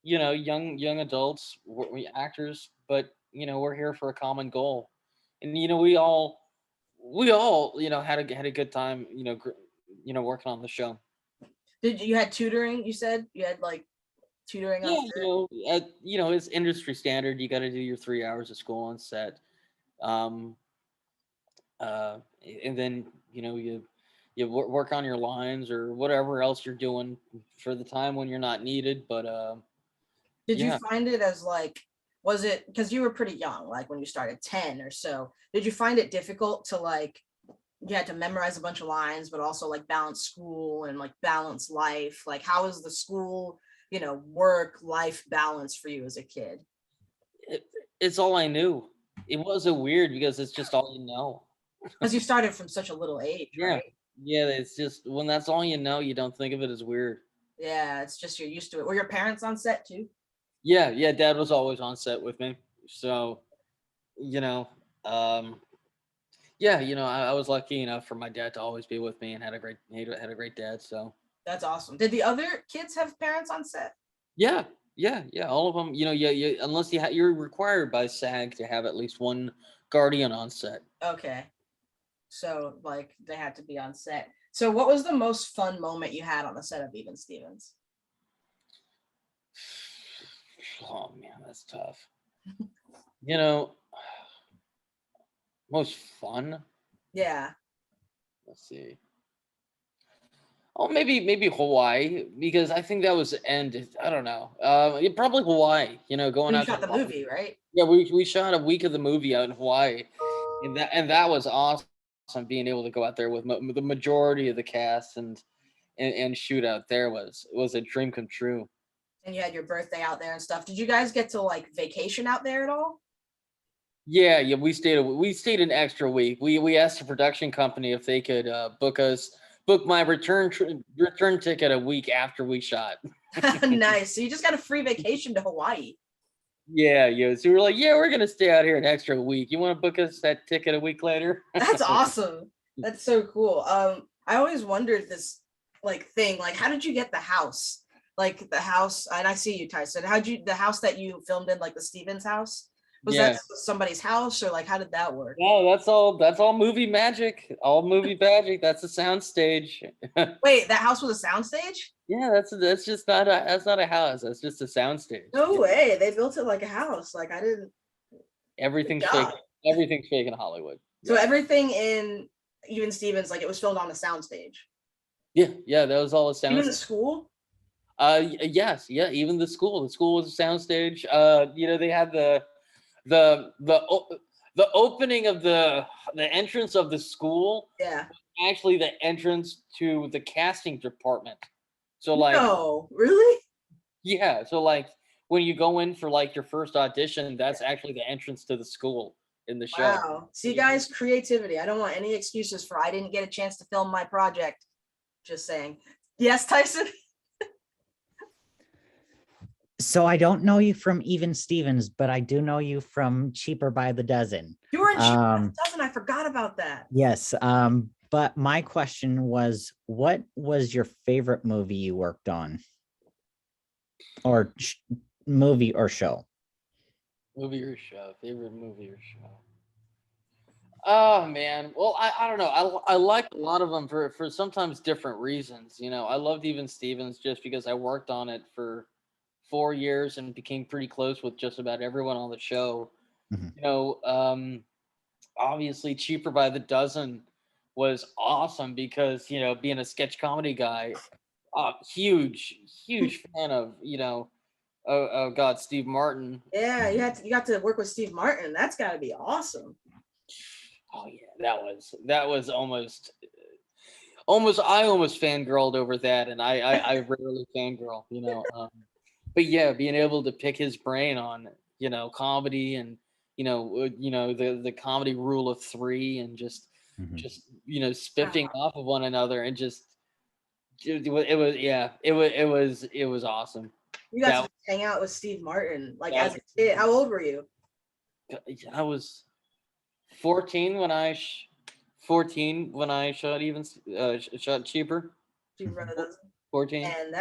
young adults, we actors, but we're here for a common goal, and we all had a good time, working on the show. you had tutoring, you said? You had like tutoring on Yeah, set? it's industry standard. You got to do your 3 hours of school on set, um, and then you work on your lines or whatever else you're doing for the time when you're not needed. But Did you yeah, find it as like, was it because you were pretty young, like when you started 10 or so? Did you find it difficult to like, you had to memorize a bunch of lines, but also like balance school and like balance life? Like, how was the school, work life balance for you as a kid? it, it's all I knew. It wasn't weird because it's just all you know. Because you started from such a little age, Yeah, right? yeah. It's just when that's all you know, you don't think of it as weird. Yeah, it's just you're used to it. Were your parents on set too? Yeah, yeah. Dad was always on set with me, so you know, um, yeah, I was lucky enough for my dad to always be with me and had a great dad. So That's awesome. Did the other kids have parents on set? yeah, yeah, yeah. All of them. Yeah. Unless you're required by SAG to have at least one guardian on set. Okay. So like they had to be on set. So what was the most fun moment you had on the set of Even Stevens? Oh man, that's tough. You know, most fun. Yeah. Let's see. Oh, maybe Hawaii because I think that was the end. I don't know. Probably Hawaii. Going You out to shot the Hawaii. movie, right? Yeah, we shot a week of the movie out in Hawaii, and that was awesome. Being able to go out there with the majority of the cast and shoot out there was a dream come true. And you had your birthday out there and stuff. Did you guys get to like vacation out there at all? Yeah, yeah. We stayed an extra week. We asked the production company if they could book my return ticket a week after we shot. Nice. So you just got a free vacation to Hawaii. Yeah, yeah. So we're like, yeah, we're gonna stay out here an extra week. You want to book us that ticket a week later? That's awesome. That's so cool. I always wondered this like thing, like how did you get the house? Like the house, and I see you, Tyson. The house that you filmed in, like the Stevens house? Was Yeah. that somebody's house or like how did that work? No, that's all movie magic. All movie magic. That's a sound stage. Wait, that house was a soundstage? Yeah, that's just not a house. That's just a sound stage. No way. They built it like a house. Like I didn't. Everything's Good fake. job. Everything's fake in Hollywood. So everything in Even Stevens, like it was filmed on the soundstage. Yeah, that was all a sound. Even the school? Yes, yeah, even the school. The school was a soundstage. They had the opening of the entrance of the school, Yeah. actually the entrance to the casting department. So like, No, really? yeah, so like when you go in for like your first audition, that's actually the entrance to the school in the show. Wow. See, guys, creativity. I don't want any excuses for I didn't get a chance to film my project. Just saying. Yes, Tyson. So I don't know you from Even Stevens, but I do know you from Cheaper by the Dozen. You were in Cheaper by the Dozen. I forgot about that. Yes. But my question was, what was your favorite movie you worked on? Or movie or show? Movie or show? Favorite movie or show? Oh man, well I don't know. I like a lot of them for sometimes different reasons. You know, I loved Even Stevens just because I worked on it for 4 years and became pretty close with just about everyone on the show. Mhm. You know, obviously Cheaper by the Dozen was awesome because, you know, being a sketch comedy guy, huge fan of, you know, oh God, Steve Martin. Yeah, you got to work with Steve Martin. That's got to be awesome. Oh yeah, that was almost I almost fangirled over that, and I rarely fangirl, you know. But yeah, being able to pick his brain on, you know, comedy and you know the comedy rule of three and just you know spiffing off of one another and just it was awesome. You got to hang out with Steve Martin like as a kid. How old were you? I was 14 when I shot shot Cheaper. Cheaper by the Dozen. 14. And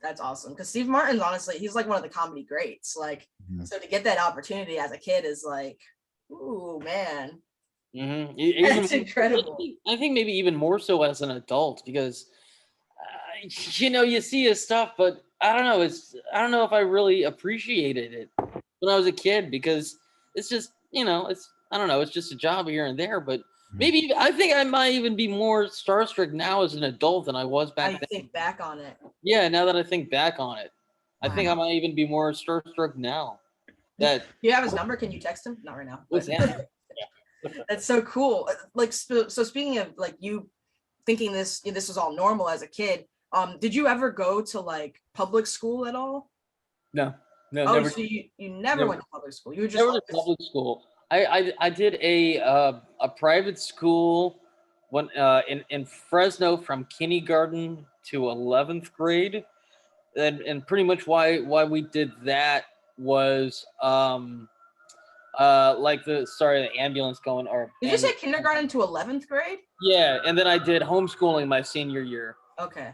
that's awesome because Steve Martin's honestly he's like one of the comedy greats. Like so to get that opportunity as a kid is like, ooh man. Mm-hmm. It's incredible. I think maybe even more so as an adult because you know you see his stuff, but I don't know. I don't know if I really appreciated it when I was a kid because it's just you know I don't know. It's just a job here and there, but maybe I think I might even be more starstruck now as an adult than I was back then. I think back on it. Yeah, now that I think back on it, I think I might even be more starstruck now. Do you have his number? Can you text him? Not right now. That's so cool. Like so speaking of like you thinking this was all normal as a kid, did you ever go to like public school at all? No, never. So you never went to public school. You were just never to public school. I did a private school when in Fresno from kindergarten to 11th grade, and pretty much why we did that was like the ambulance going or did you say kindergarten to 11th grade? Yeah, and then I did homeschooling my senior year. Okay.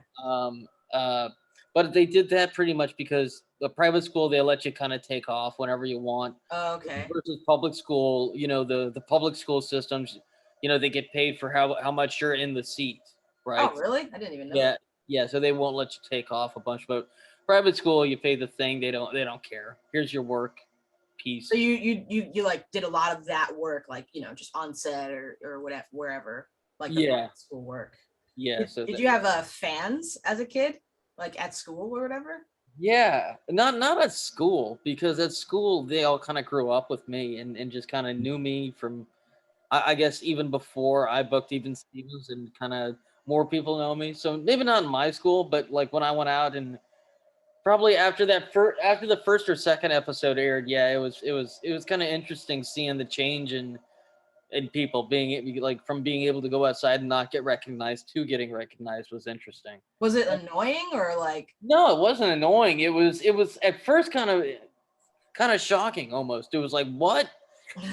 But they did that pretty much because the private school they let you kind of take off whenever you want. Okay. Versus public school, you know, the public school systems, you know, they get paid for how much you're in the seat, right? Oh, really? I didn't even know. Yeah. So they won't let you take off a bunch, but private school, you pay the thing. They don't care. Here's your work piece. So you like did a lot of that work, like you know, just on set or whatever, wherever, like the school work. Yeah. Did you have fans as a kid, like at school or whatever? Yeah, not at school because at school they all kind of grew up with me and just kind of knew me from, I guess even before I booked Even Stevens and kind of more people know me. So maybe not in my school, but like when I went out and probably after the first or second episode aired, yeah, it was kind of interesting seeing the change in people being like from being able to go outside and not get recognized to getting recognized was interesting. Was it annoying or like? No, it wasn't annoying. It was at first kind of shocking almost. It was like, what?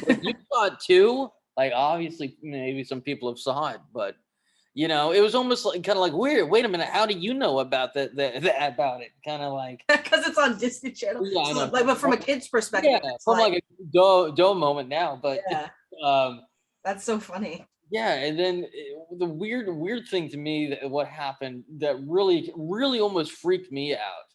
Like, you saw it too? Like obviously maybe some people have saw it, but you know, it was almost like kind of like weird. Wait a minute, how do you know about that about it? Kind of like because it's on Disney Channel. Yeah, I know. Like, but from a kid's perspective, yeah, from like a duh moment now, but yeah. That's so funny. Yeah, and then the weird thing to me that what happened that really almost freaked me out.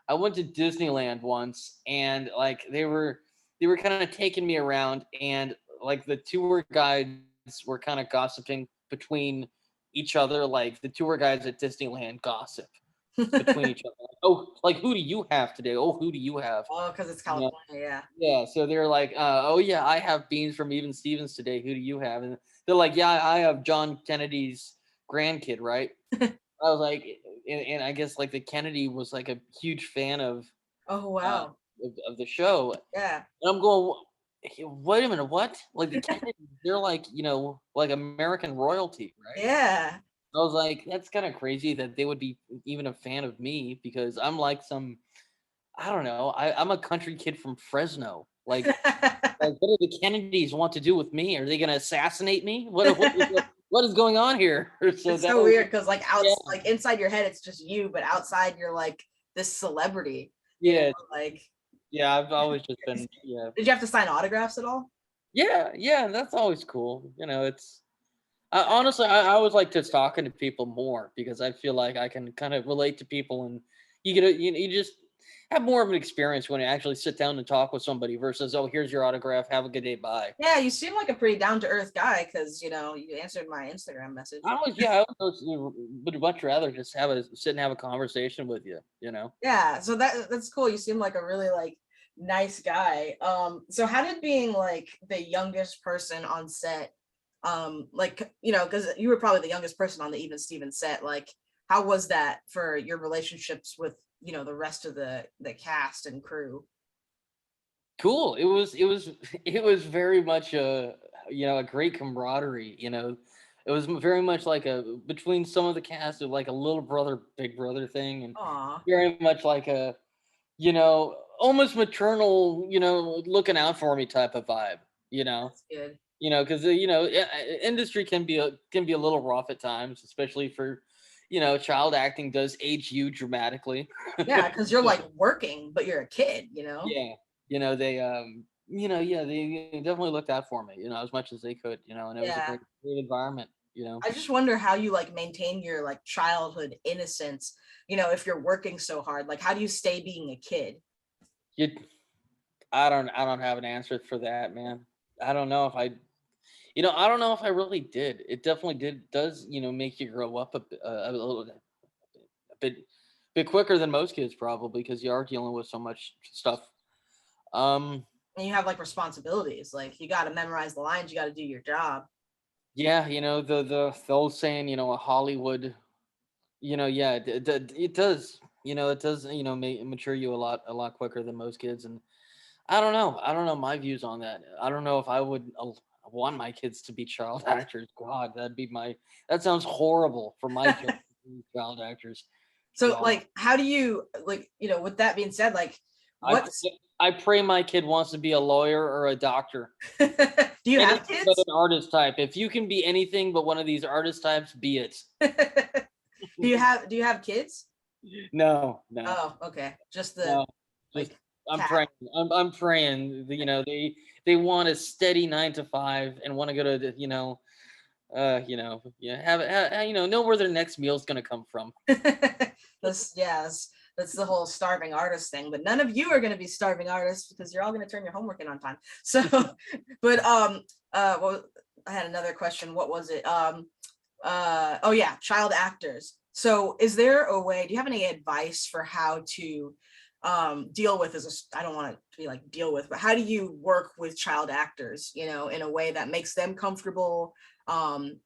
I went to Disneyland once, and like they were kind of taking me around, and like the tour guides were kind of gossiping between each other. Like the tour guides at Disneyland gossip between each other. Like, oh, like who do you have today? Oh, who do you have? Oh, because it's California, yeah. Yeah, so they're like, oh yeah, I have beans from Even Stevens today. Who do you have? And they're like, yeah, I have John Kennedy's grandkid, right? I was like, and I guess like the Kennedy was like a huge fan of. Oh wow. Of the show. Yeah. And I'm going, Wait a minute, what? Like the Kennedys, they're like, like American royalty, right? Yeah. I was like, that's kind of crazy that they would be even a fan of me because I'm like I don't know, I'm a country kid from Fresno. Like what do the Kennedys want to do with me? Are they going to assassinate me? What is going on here? So It's that so was, weird because like yeah, like inside your head it's just you, but outside you're like this celebrity. yeah, Like, yeah. I've always just been, yeah, did you have to sign autographs at all? yeah. That's always cool. It's honestly, I always like just talking to people more because I feel like I can kind of relate to people, and you just have more of an experience when you actually sit down and talk with somebody versus, oh, here's your autograph, have a good day, bye. Yeah, you seem like a pretty down-to-earth guy because you answered my Instagram message. I would much rather just sit and have a conversation with you. Yeah, so that's cool. You seem like a really like nice guy. So how did being like the youngest person on set, like because you were probably the youngest person on the Even Stevens set, like how was that for your relationships with the rest of the cast and crew? Cool. It was very much a great camaraderie. It was very much like between some of the cast of like a little brother big brother thing, and Aw, very much like a almost maternal, looking out for me type of vibe. that's good. Because industry can be a little rough at times, especially for child acting does age you dramatically. Yeah, because you're like working, but you're a kid. Yeah, yeah, they definitely looked out for me, as much as they could, and it was a Yeah. great environment. I just wonder how you like maintain your like childhood innocence, if you're working so hard. Like, how do you stay being a kid? You, I don't have an answer for that, man. I don't know if I don't know if I really did. It definitely does, make you grow up a bit quicker than most kids probably because you are dealing with so much stuff. Um, And you have like responsibilities. Like, you got to memorize the lines. You got to do your job. yeah, the old saying, a Hollywood, yeah, it does, mature you a lot quicker than most kids, and I don't know my views on that. I don't know if I would want my kids to be child actors. God, that sounds horrible for my children to be child actors. So, God. like, how do you like, with that being said, like, what's I pray my kid wants to be a lawyer or a doctor. do you have Anything kids? but an artist type. If you can be anything but one of these artist types, be it. do you have kids? No. Oh, okay. Just No, like just I'm cat. praying. I'm praying. They want a steady 9 to 5 and want to go to the know where their next meal's gonna come from. That's the whole starving artist thing, but none of you are going to be starving artists because you're all going to turn your homework in on time. So but well, I had another question. What was it? Oh yeah, child actors. So is there a way, do you have any advice for how to deal with, I don't want it to be like deal with, but how do you work with child actors, in a way that makes them comfortable, and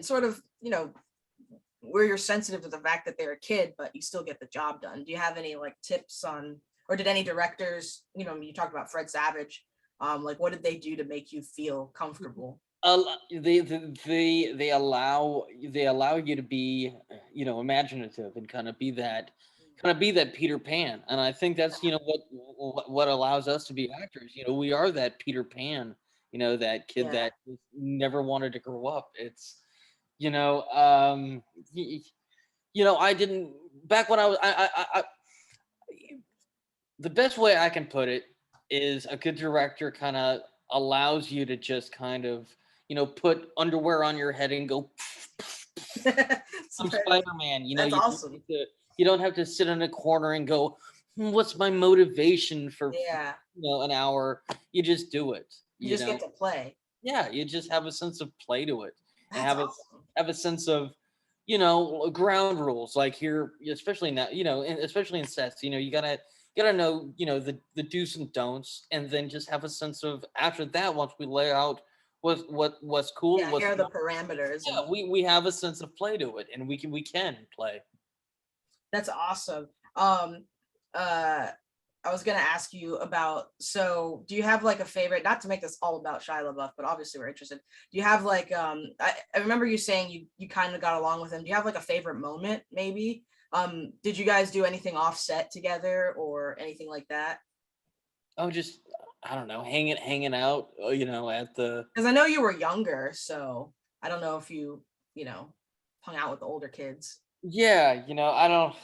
sort of, where you're sensitive to the fact that they're a kid, but you still get the job done. Do you have any like tips on, or did any directors, you talked about Fred Savage, like what did they do to make you feel comfortable? They allow you to be imaginative and kind of be that Peter Pan, and I think that's what allows us to be actors. We are that Peter Pan, that kid that just never wanted to grow up. It's I didn't back when I was I the best way I can put it is a good director kind of allows you to just kind of put underwear on your head and go I'm Spider-Man. That's awesome. You don't have to sit in a corner and go, what's my motivation for an hour? You just do it. You just get to play. Yeah, you just have a sense of play to it. And That's have awesome. have a sense of ground rules, like here, especially now, especially in sets, you gotta know the do's and don'ts, and then just have a sense of, after that, once we lay out what's cool, here are the parameters. Yeah, we have a sense of play to it, and we can play. That's awesome. I was gonna ask you about, so do you have like a favorite, not to make this all about Shia LaBeouf, but obviously we're interested. Do you have like I remember you saying you kind of got along with him. Do you have like a favorite moment maybe? Did you guys do anything offset together or anything like that? Oh, just I don't know, hanging out, at the. Because I know you were younger, so I don't know if you know, hung out with the older kids. Yeah, I don't,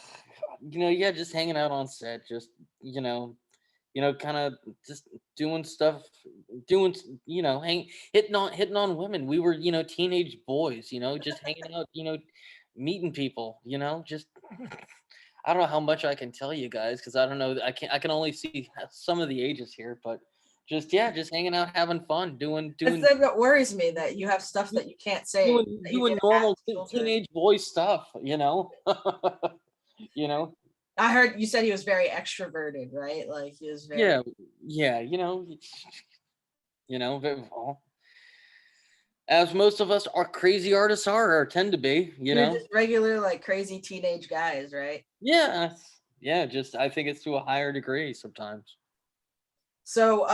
yeah, just hanging out on set, just kind of just doing stuff, doing, hitting on women. We were, teenage boys, just hanging out, meeting people, just. I don't know how much I can tell you guys because I don't know. I can only see some of the ages here, but just yeah, just hanging out, having fun, doing That's what worries me, that you have stuff that you can't say. That you doing can ask normal children. teenage boy stuff, you know. I heard you said he was very extroverted, right? Like he was very. Yeah, yeah, well, as most of us are crazy artists are or tend to be, You're just regular, like crazy teenage guys, right? Yeah, yeah. Just I think it's to a higher degree sometimes. So,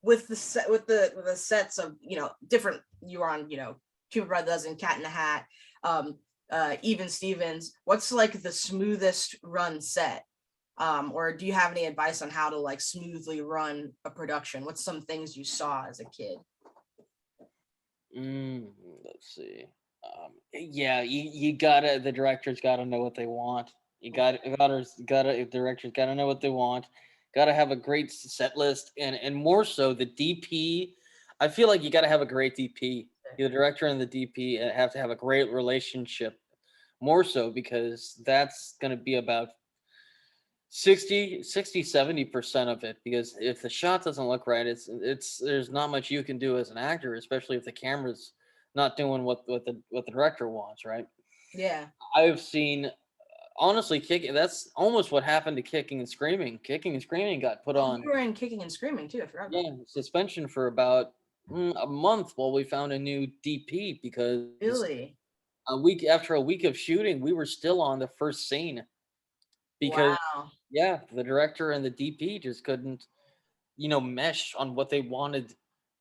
with the set, with the sets of different, you were on Two Brothers and Cat in the Hat, Even Stevens. What's like the smoothest run set? Or do you have any advice on how to like smoothly run a production? What's some things you saw as a kid? Let's see. Yeah, you gotta. The director's gotta know what they want. Director's gotta know what they want. Gotta have a great set list, and more so the DP. I feel like you gotta have a great DP. The director and the DP have to have a great relationship. More so because that's gonna be about 70% of it, because if the shot doesn't look right, it's there's not much you can do as an actor, especially if the camera's not doing what the director wants, right? Yeah. I've seen, honestly, kicking, that's almost what happened to Kicking and Screaming got put on, You were in Kicking and Screaming too. I forgot. yeah, suspension for about a month while we found a new DP, because Really? after a week of shooting we were still on the first scene, because Wow. yeah, the director and the DP just couldn't, mesh on what they wanted,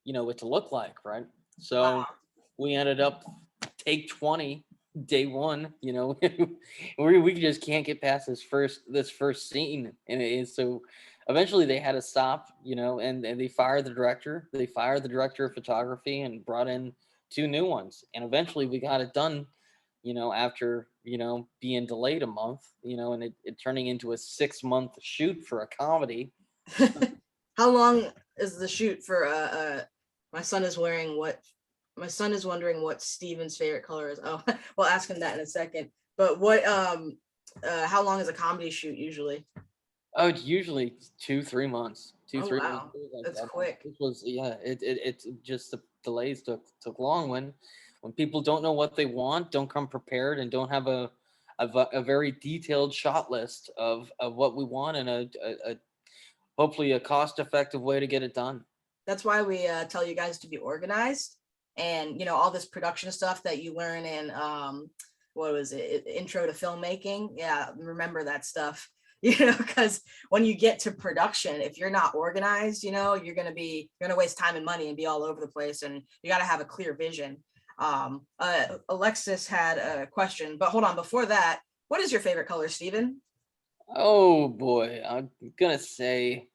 it to look like, right? So Wow. we ended up take 20, day one, we just can't get past this first scene, and so eventually they had to stop, and they fired the director. They fired the director of photography and brought in two new ones, and eventually we got it done, after, being delayed a month, and it turning into a 6-month shoot for a comedy. How long is the shoot for my son is wondering what Steven's favorite color is. Oh, we'll ask him that in a second. But what how long is a comedy shoot usually? Oh, it's usually 2-3 months. Two, Oh, 3 months. wow. Like That's that. quick. It was, yeah. It just, the delays took long when people don't know what they want, don't come prepared, and don't have a very detailed shot list of what we want, and a hopefully a cost-effective way to get it done. That's why we tell you guys to be organized, and all this production stuff that you learn in what was it, intro to filmmaking. Yeah, remember that stuff. Because when you get to production, if you're not organized, you're gonna waste time and money and be all over the place, and you got to have a clear vision. Alexis had a question, but hold on, before that, what is your favorite color, Steven? Oh boy, I'm gonna say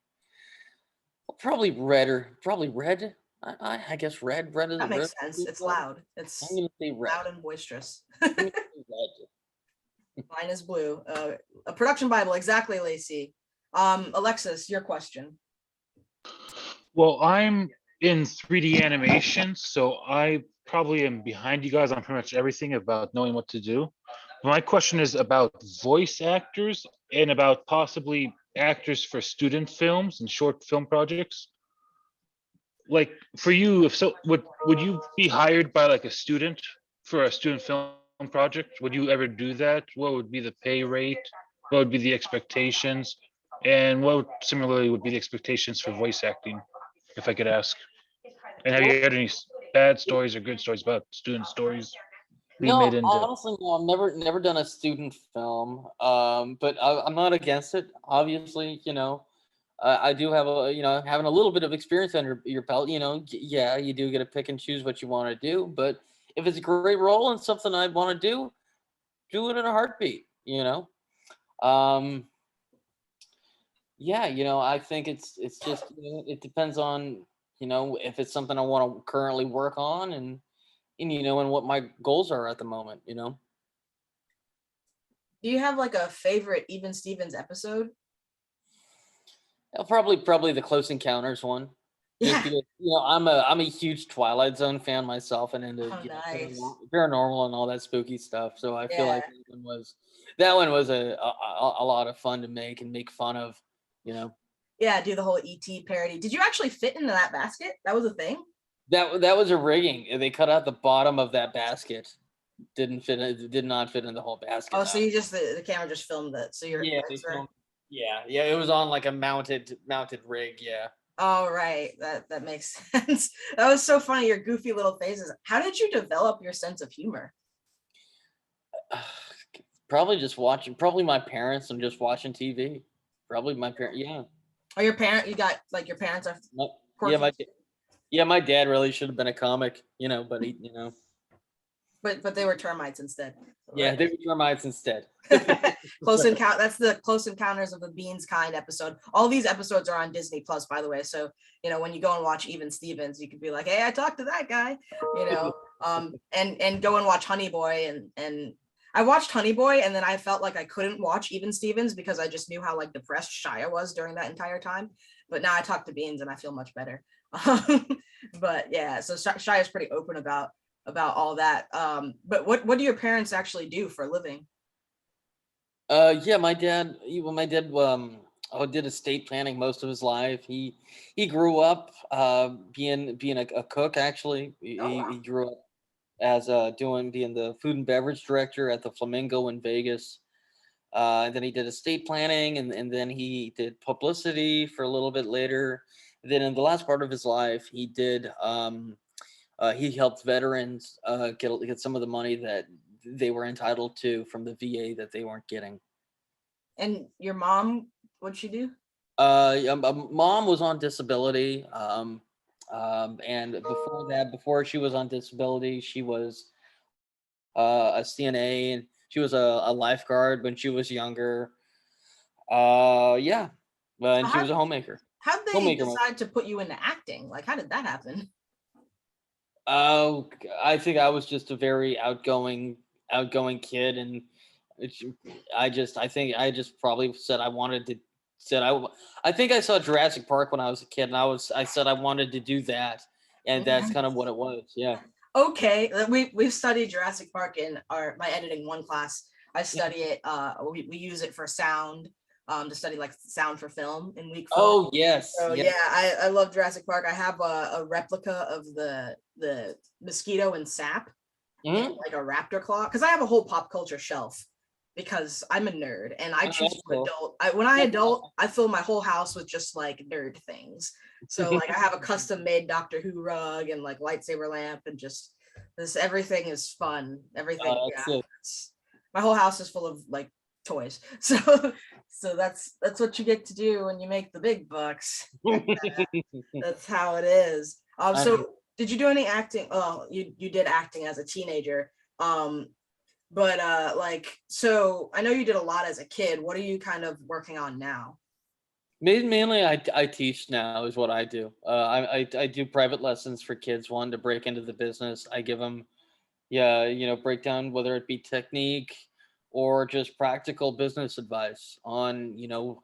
probably red. I guess red. Red is That red. makes sense. It's loud. It's I'm gonna say red. loud and boisterous. I'm gonna say red. Mine is blue. A production Bible, exactly, Lacey. Alexis, your question. Well, I'm in 3D animation, so I probably am behind you guys on pretty much everything about knowing what to do. My question is about voice actors and about possibly actors for student films and short film projects. Like for you, if so, would you be hired by like a student for a student film project? Would you ever do that? What would be the pay rate? What would be the expectations? And similarly would be the expectations for voice acting, if I could ask? And have you had any bad stories or good stories about student stories? be made into? Honestly, no, I've never done a student film. But I'm not against it. Obviously, I do have having a little bit of experience under your belt. Yeah, you do get to pick and choose what you want to do. But if it's a great role and something I want to do it in a heartbeat. Um, yeah, I think it's just it depends on if it's something I want to currently work on and and what my goals are at the moment. Do you have like a favorite Even Stevens episode? Probably the Close Encounters one. Just Yeah. because, I'm a huge Twilight Zone fan myself and into Oh, nice. paranormal and all that spooky stuff. So I feel like Yeah. that one was a lot of fun to make fun of. Yeah, do the whole ET parody. Did you actually fit into that basket? That was a thing? That was a rigging. They cut out the bottom of that basket. Did not fit in the whole basket. Oh, so you just the camera just filmed it. So you're yeah, it was on like a mounted rig. Yeah. Oh, right. That makes sense. That was so funny, your goofy little faces. How did you develop your sense of humor? Probably my parents and just watching TV. Probably my parents, yeah. Oh, your parents are quirky? My dad really should have been a comic, but he, But they were termites instead. Yeah, right? they were termites instead. That's the Close Encounters of the Beans Kind episode. All these episodes are on Disney Plus, by the way. So, when you go and watch Even Stevens, you could be like, hey, I talked to that guy, and go and watch Honey Boy. And I watched Honey Boy, and then I felt like I couldn't watch Even Stevens because I just knew how like depressed Shia was during that entire time. But now I talk to Beans and I feel much better. But yeah, so Shia is pretty open about all that. But what do your parents actually do for a living? Yeah, my dad did estate planning most of his life. He grew up being a cook. Actually, he grew up as being the food and beverage director at the Flamingo in Vegas. And then he did estate planning, and then he did publicity for a little bit later. Then in the last part of his life, he did he helped veterans get some of the money that they were entitled to from the VA that they weren't getting. And your mom, what'd she do? Mom was on disability. And before she was on disability, she was a CNA, and she was a lifeguard when she was younger. Yeah. And she was a homemaker. How'd they decide to put you into acting? Like, how did that happen? I think I was just a very outgoing kid, and I think I just probably said I wanted to. I think I saw Jurassic Park when I was a kid, and I said I wanted to do that, and that's kind of what it was. Yeah. Okay, we've studied Jurassic Park in my editing 1 class. I study it. We use it for sound. To study like sound for film in week 4. Oh yes. So yes. yeah, I love Jurassic Park. I have a replica of the mosquito and sap, in like a raptor claw, because I have a whole pop culture shelf because I'm a nerd and I choose to adult. When I adult, I fill my whole house with just like nerd things. So like I have a custom made Doctor Who rug and like lightsaber lamp and just everything is fun. Everything. My whole house is full of like toys. So that's what you get to do when you make the big bucks. That's how it is. So did you do any acting? Oh, you did acting as a teenager. But so I know you did a lot as a kid. What are you kind of working on now? Mainly I teach now is what I do. I do private lessons for kids wanting to break into the business. I give them break down whether it be technique or just practical business advice on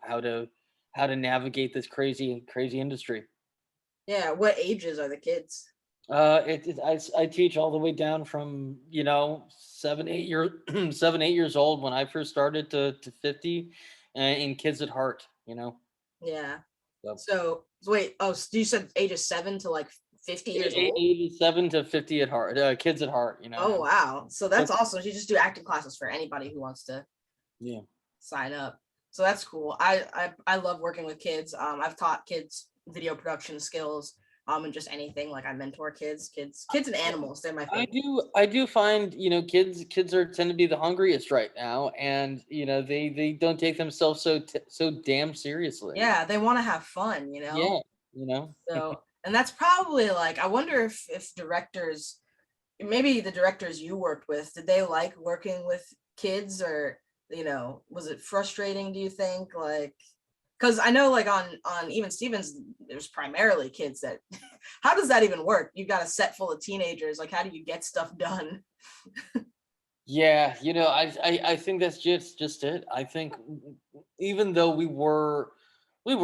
how to navigate this crazy industry. Yeah, what ages are the kids? I teach all the way down from 7, 8 years old when I first started to 50, in kids at heart. Yeah. So wait, so you said ages 7 to like 50 years old? 87 to 50 at heart, kids at heart. Oh wow, so that's awesome. You just do acting classes for anybody who wants to sign up. So that's cool. I love working with kids. I've taught kids video production skills. and just anything. Like I mentor kids and animals. They're my favorite. I do find, kids tend to be the hungriest right now, and they don't take themselves so damn seriously. Yeah, they want to have fun, you know? Yeah, you know. So, and that's probably like, I wonder if directors, maybe the directors you worked with, did they like working with kids, or, was it frustrating, do you think? Like, because I know like on Even Stevens, there's primarily kids that, how does that even work? You've got a set full of teenagers. Like, how do you get stuff done? Yeah, I think that's just it. I think even though we were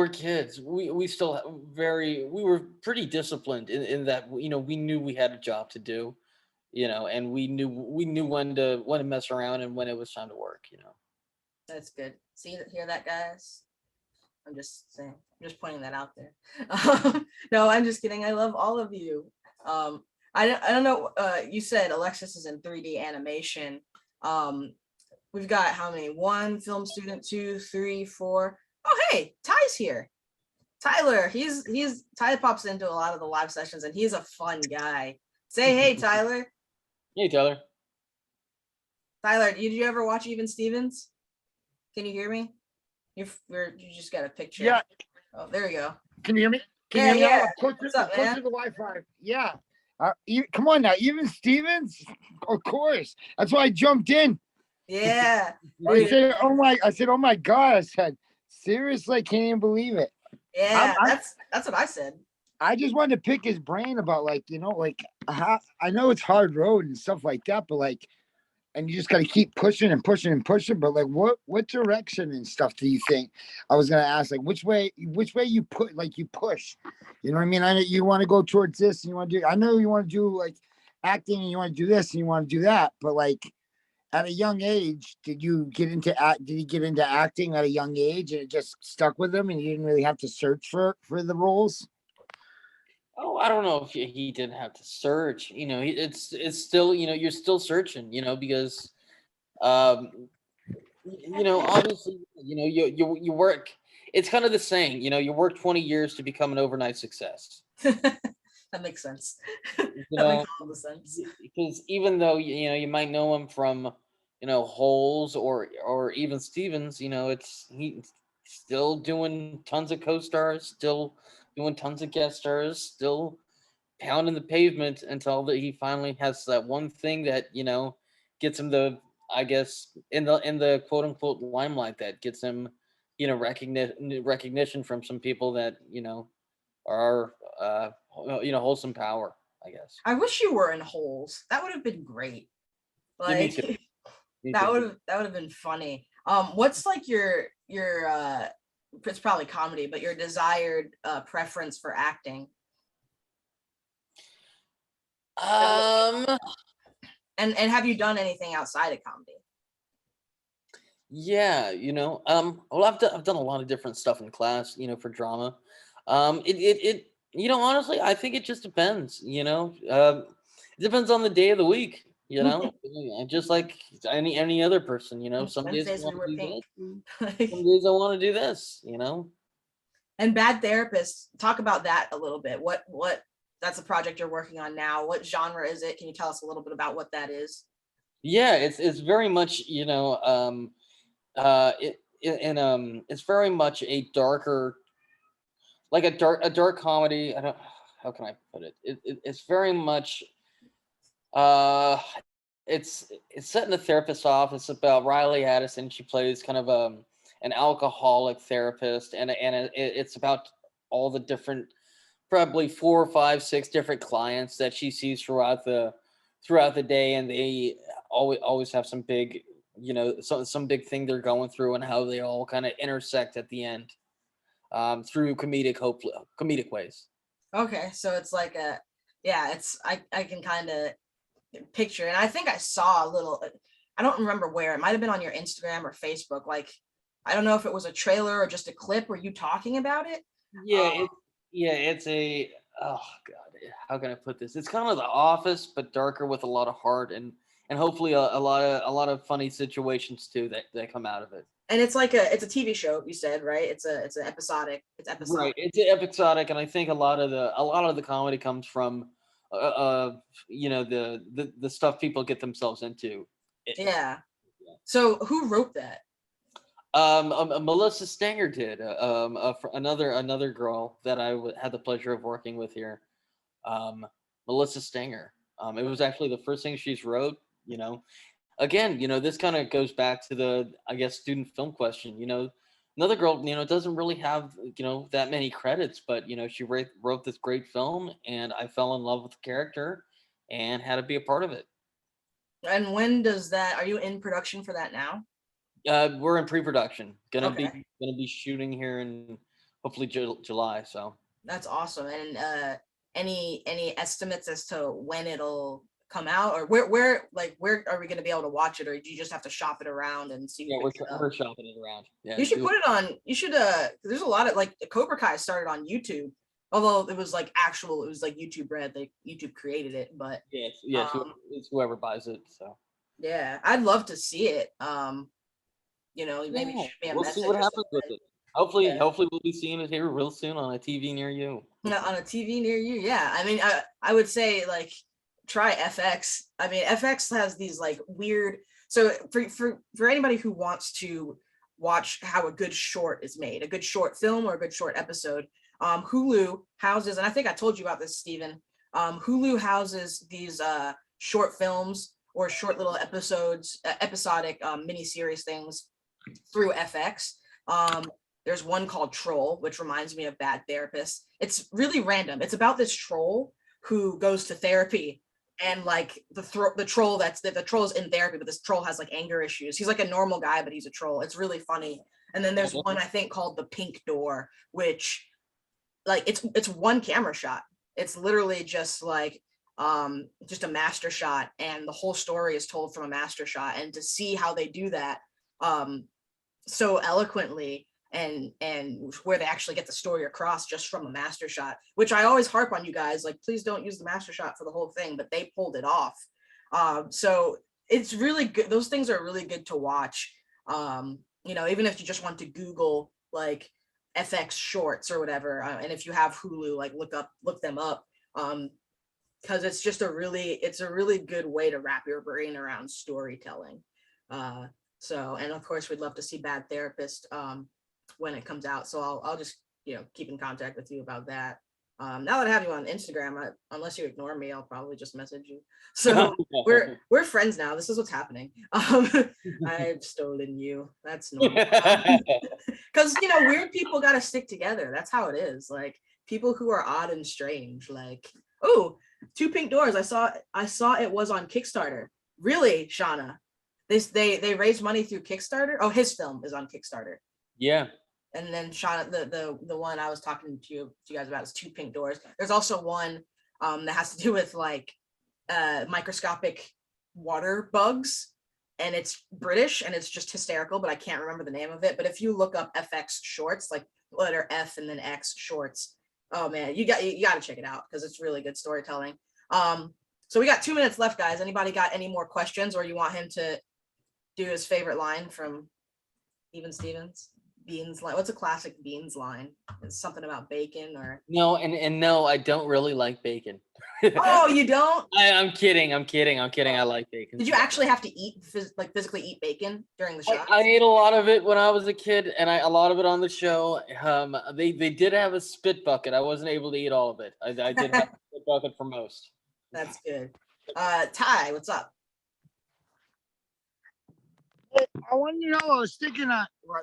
kids, we still we were pretty disciplined in that, we knew we had a job to do, and we knew when to mess around and when it was time to work. That's good. Hear that, guys? I'm just saying, I'm just pointing that out there. No, I'm just kidding. I love all of you. I don't know. You said Alexis is in 3D animation. We've got how many? 1 film student, 2, 3, 4. Oh, hey, Ty's here. Tyler, Ty pops into a lot of the live sessions, and he's a fun guy. Say hey, Tyler. Hey, Tyler. Tyler, did you ever watch Even Stevens? Can you hear me? You just got a picture. Yeah. Oh, there you go. Can you hear me? Yeah, you hear me? yeah. What's up, man? the Wi-Fi. Yeah. Come on now, Even Stevens? Of course. That's why I jumped in. Yeah. I said, oh my God. I said, seriously, I can't even believe it. Yeah, that's what I said. I just wanted to pick his brain about how, I know it's hard road and stuff like that, but and you just got to keep pushing and pushing and pushing. But what direction and stuff do you think? I was gonna ask, which way you push. You know what I mean? I know you want to go towards this, and you want to do. I know you want to do acting, and you want to do this, and you want to do that. But at a young age, did you get into acting at a young age, and it just stuck with him, and you didn't really have to search for the roles? Oh, I don't know if he didn't have to search. It's still, you're still searching. Because, obviously, you work. It's kind of the saying, you work 20 years to become an overnight success. That makes sense. That makes all the sense. Because even though you might know him from Holes or Even Stevens, he's still doing tons of co-stars, still doing tons of guest stars, still pounding the pavement until he finally has that one thing that gets him I guess in the quote unquote limelight, that gets him recognition from some people that are wholesome power, I guess. I wish you were in Holes. That would have been great. Me too. That would have been funny. What's your it's probably comedy, but your desired preference for acting? And have you done anything outside of comedy? Yeah, well, I've done a lot of different stuff in class, for drama. It honestly, I think it just depends. It depends on the day of the week. Just like any other person. Some days I want to do this, some days I want to do this. And Bad Therapist, talk about that a little bit. What that's a project you're working on now. What genre is it? Can you tell us a little bit about what that is? Yeah, it's very much it's very much a darker, like a dark comedy. How can I put it? It's very much it's set in a therapist's office about Riley Addison. She plays kind of an alcoholic therapist, and it's about all the different, probably 4, 5, 6 different clients that she sees throughout the day, and they always have some big, some big thing they're going through, and how they all kind of intersect at the end through comedic ways. Okay, so it's like I can kind of picture, and I think I saw a little, I don't remember where, it might have been on your Instagram or Facebook, I don't know if it was a trailer or just a clip. Were you talking about it? It's a, oh god, how can I put this? It's kind of The Office, but darker, with a lot of heart, and hopefully a lot of funny situations too that come out of it. And it's like it's a TV show, you said, right? It's an episodic. It's episodic. Right. It's episodic, and I think a lot of the comedy comes from, the stuff people get themselves into. Yeah. So who wrote that? Melissa Stanger did. For another girl that I had the pleasure of working with here. Melissa Stanger. It was actually the first thing she's wrote. Again, this kind of goes back to the, I guess, student film question. Another girl, doesn't really have, that many credits, but she wrote this great film, and I fell in love with the character, and had to be a part of it. And when does that? Are you in production for that now? We're in pre-production. Gonna Okay. be shooting here in hopefully July. So That's awesome. And any estimates as to when it'll come out, or where are we going to be able to watch it, or do you just have to shop it around and see? yeah, we're shopping it around. Yeah, You should put it on. You should. There's a lot of Cobra Kai started on YouTube, although it was like YouTube Red. YouTube created it, but yeah, it's whoever buys it. So yeah, I'd love to see it. Maybe shoot me a we'll message see what or happens with something. it. Hopefully, Yeah. hopefully we'll be seeing it here real soon on a TV near you. On a TV near you. Yeah, I mean, I would say try FX. I mean, FX has these weird. So for anybody who wants to watch how a good short is made, a good short film or a good short episode, Hulu houses, and I think I told you about this, Stephen. Hulu houses these short films or short little episodes, episodic mini series things through FX. There's one called Troll, which reminds me of Bad Therapist. It's really random. It's about this troll who goes to therapy, and the troll the troll is in therapy, but this troll has anger issues. He's a normal guy, but he's a troll. It's really funny. And then there's one I think called The Pink Door, which it's one camera shot. It's literally just a master shot, and the whole story is told from a master shot. And to see how they do that so eloquently, and where they actually get the story across just from a master shot, which I always harp on you guys, please don't use the master shot for the whole thing, but they pulled it off. So it's really good. Those things are really good to watch. Even if you just want to Google FX shorts or whatever, and if you have Hulu, look them up, because it's a really good way to wrap your brain around storytelling. And of course we'd love to see Bad Therapist when it comes out. So I'll just keep in contact with you about that. Now that I have you on Instagram, unless you ignore me, I'll probably just message you. So we're friends now. This is what's happening. I've stolen you. That's normal. Because weird people got to stick together. That's how it is. People who are odd and strange. Oh, Two Pink Doors. I saw it was on Kickstarter. Really, Shauna? They raised money through Kickstarter. Oh, his film is on Kickstarter. Yeah. And then Shauna, the one I was talking to you guys about is Two Pink Doors. There's also one that has to do with microscopic water bugs, and it's British and it's just hysterical, but I can't remember the name of it. But if you look up FX shorts, letter F and then X shorts, oh man, you got to check it out because it's really good storytelling. So we got 2 minutes left, guys. Anybody got any more questions, or you want him to do his favorite line from Even Stevens? Beans line. What's a classic Beans line? It's something about bacon or no, and no, I don't really like bacon. Oh, you don't? I'm kidding. I like bacon. Did you actually have to physically eat bacon during the shot? I ate a lot of it when I was a kid, and a lot of it on the show. They did have a spit bucket. I wasn't able to eat all of it. I did have a spit bucket for most. That's good. Ty, what's up? I wanted to know, I was thinking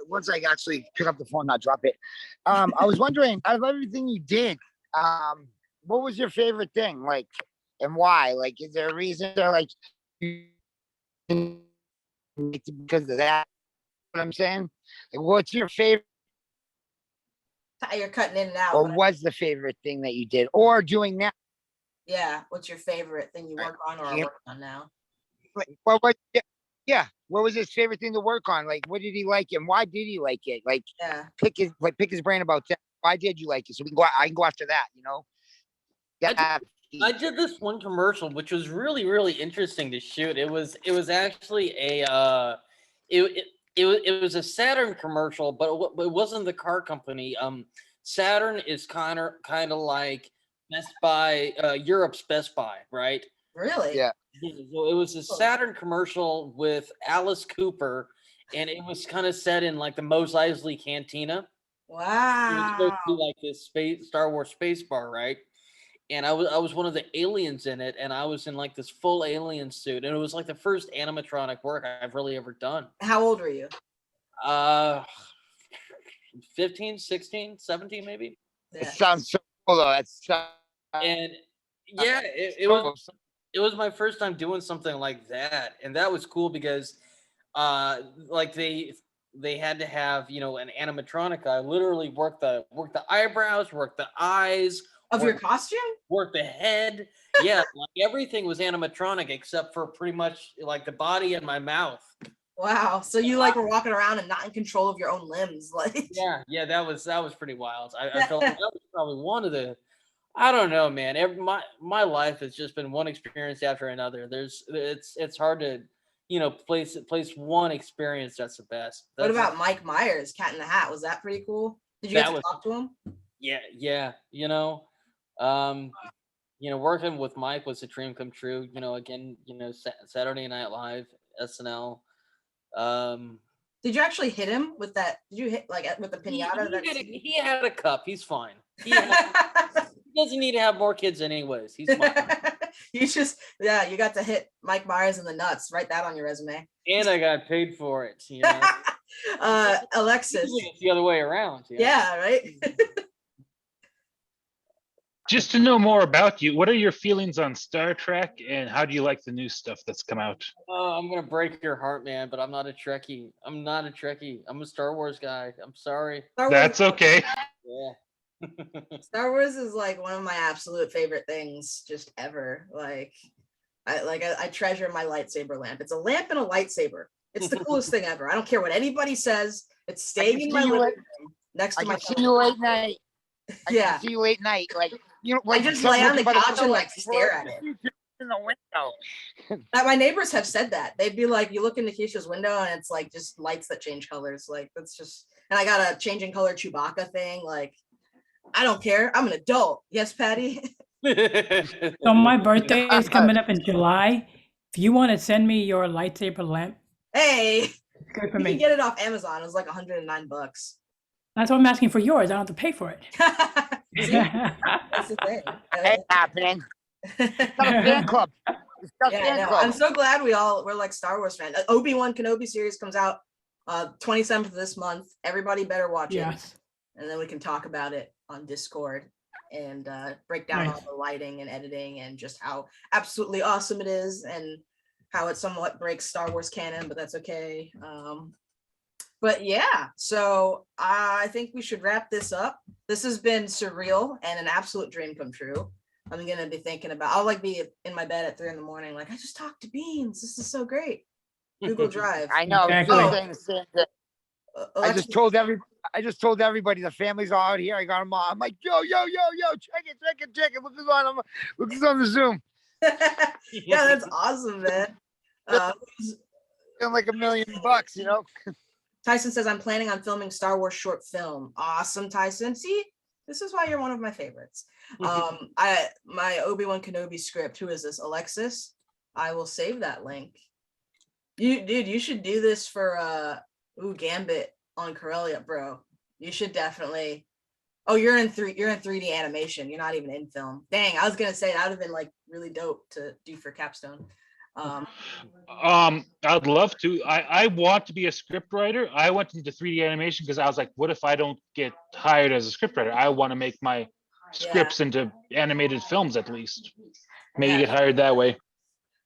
once I actually pick up the phone, not drop it. I was wondering, out of everything you did, what was your favorite thing? And why? Is there a reason because of that? What I'm saying? What's your favorite? Ty, you're cutting in and out. Or was the favorite thing that you did or doing now? Yeah. What's your favorite thing you work on or are working on now? Yeah. What was his favorite thing to work on? What did he like and why did he like it? Pick his brain about that. Why did you like it? So I can go after that, Yeah. I did this one commercial, which was really, really interesting to shoot. It was actually it was a Saturn commercial, but it wasn't the car company. Saturn is kind of like Best Buy, Europe's Best Buy, right? Really? Yeah. Yeah, so it was a Saturn commercial with Alice Cooper, and it was kind of set in like the Mos Eisley Cantina. It was supposed to be Wow. like this Star Wars space bar, right? And I was one of the aliens in it, and I was in like this full alien suit, and it was like the first animatronic work I've really ever done. How old were you? Uh 15, 16, 17 maybe. It Yeah. sounds so cool though. That's And yeah, it was my first time doing something like that, and that was cool because like they had to have, an animatronic guy literally work the eyebrows, work the eyes, Of your work, costume? work the head. Yeah, like everything was animatronic except for pretty much like the body and my mouth. Wow. So you like were walking around and not in control of your own limbs, like. Yeah, that was pretty wild. I felt like that was probably one of the, I don't know, man. My life has just been one experience after another. It's hard to, place one experience that's the best. What That's about Mike Myers, Cat in the Hat? Was that pretty cool? Did you get that to was talk to him? yeah. Um, working with Mike was a dream come true. Again, Saturday Night Live, SNL. Did you actually hit him with that? Did you hit like with the pinata? He had a cup. He's fine. He doesn't need to have more kids anyways. He's fine. You you got to hit Mike Myers in the nuts. Write that on your resume. And I got paid for it. Alexis. Usually it's the other way around. Yeah, right. Just to know more about you, what are your feelings on Star Trek, and how do you like the new stuff that's come out? Oh, I'm gonna break your heart, man, but I'm not a Trekkie. I'm a Star Wars guy. I'm sorry. That's okay. Yeah. Star Wars is like one of my absolute favorite things just ever. Like I treasure my lightsaber lamp. It's a lamp and a lightsaber. It's the coolest thing ever. I don't care what anybody says. It's staying in my living room next to my see you late night. Yeah. See you late night. Like I just lay on the couch and like stare at it. In the window. My neighbors have said that. They'd be like, you look in Nakeisha's window and it's like just lights that change colors. Like that's just, and I got a changing color Chewbacca thing. Like, I don't care. I'm an adult. Yes, Patty. So my birthday is coming up in July. If you want to send me your lightsaber lamp, Hey, good for you me. can get it off Amazon. It was like $109. That's what I'm asking for yours. I don't have to pay for it. See? That's the thing. Ain't happening. It's not a fan club. It's not a Yeah, fan no, club. I'm so glad we're like Star Wars fans. Obi-Wan Kenobi series comes out 27th of this month. Everybody better watch Yes. it. And then we can talk about it on Discord and break down Nice. all the lighting and editing and just how absolutely awesome it is and how it somewhat breaks Star Wars canon, but that's okay. But yeah, so I think we should wrap this up. This has been surreal and an absolute dream come true. I'm gonna be thinking about, I'll like be in my bed at 3 a.m, like I just talked to Beans. This is so great. Google Drive. I know. Exactly. I'm saying the same thing. I Alexis, just told everybody the family's all out here. I got them all. I'm like, yo, check it. Look who's on the Zoom. yeah, that's awesome, man. Feeling like $1 million, Tyson says, I'm planning on filming Star Wars short film. Awesome, Tyson. See, this is why you're one of my favorites. My Obi-Wan Kenobi script. Who is this? Alexis? I will save that link. You should do this for Gambit on Corellia, bro. You should definitely. Oh, you're in 3D animation. You're not even in film. Dang, I was gonna say that would have been like really dope to do for Capstone. I'd love to. I want to be a script writer. I went into 3D animation because I was like, what if I don't get hired as a script writer? I want to make my scripts into animated films at least. Maybe get hired that way.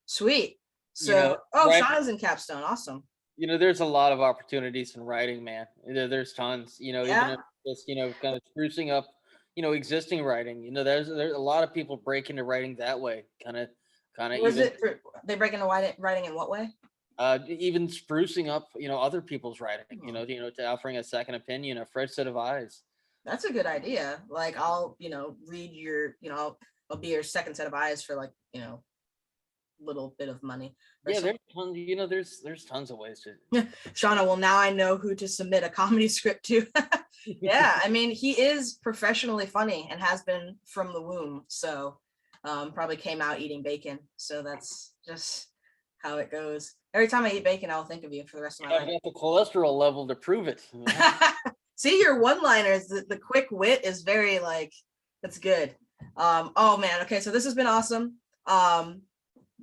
Sweet. So, right? Shauna's in Capstone. Awesome. There's a lot of opportunities in writing, man. There's tons. Even if it's kind of sprucing up, existing writing. There's a lot of people break into writing that way. Kind of. Was it they break into writing in what way? Even sprucing up, other people's writing. To offering a second opinion, a fresh set of eyes. That's a good idea. Like I'll, read your, I'll be your second set of eyes for like, little bit of money. or Yeah, something. there's tons, you know, there's tons of ways to. Shauna, well, now I know who to submit a comedy script to. Yeah, I mean, he is professionally funny and has been from the womb. So probably came out eating bacon. So that's just how it goes. Every time I eat bacon, I'll think of you for the rest of my I've got the cholesterol level to prove it. life. See, your one-liners, the quick wit is very like, that's good. Oh man, okay, so this has been awesome.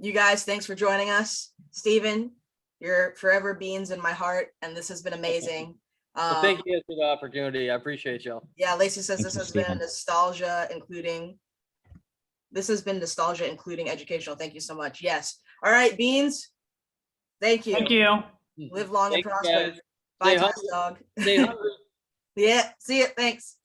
You guys, thanks for joining us. Steven, you're forever beans in my heart, and this has been amazing. Well, thank you guys for the opportunity. I appreciate y'all. Yeah, Lacey says Thank this you, has been Stephen. nostalgia, including educational. Thank you so much. Yes. All right, Beans. Thank you. Thank you. Live long and Thank you, prosper. guys. Bye, Stay Toss hungry. Dog. Stay hungry. Yeah, see it. Thanks.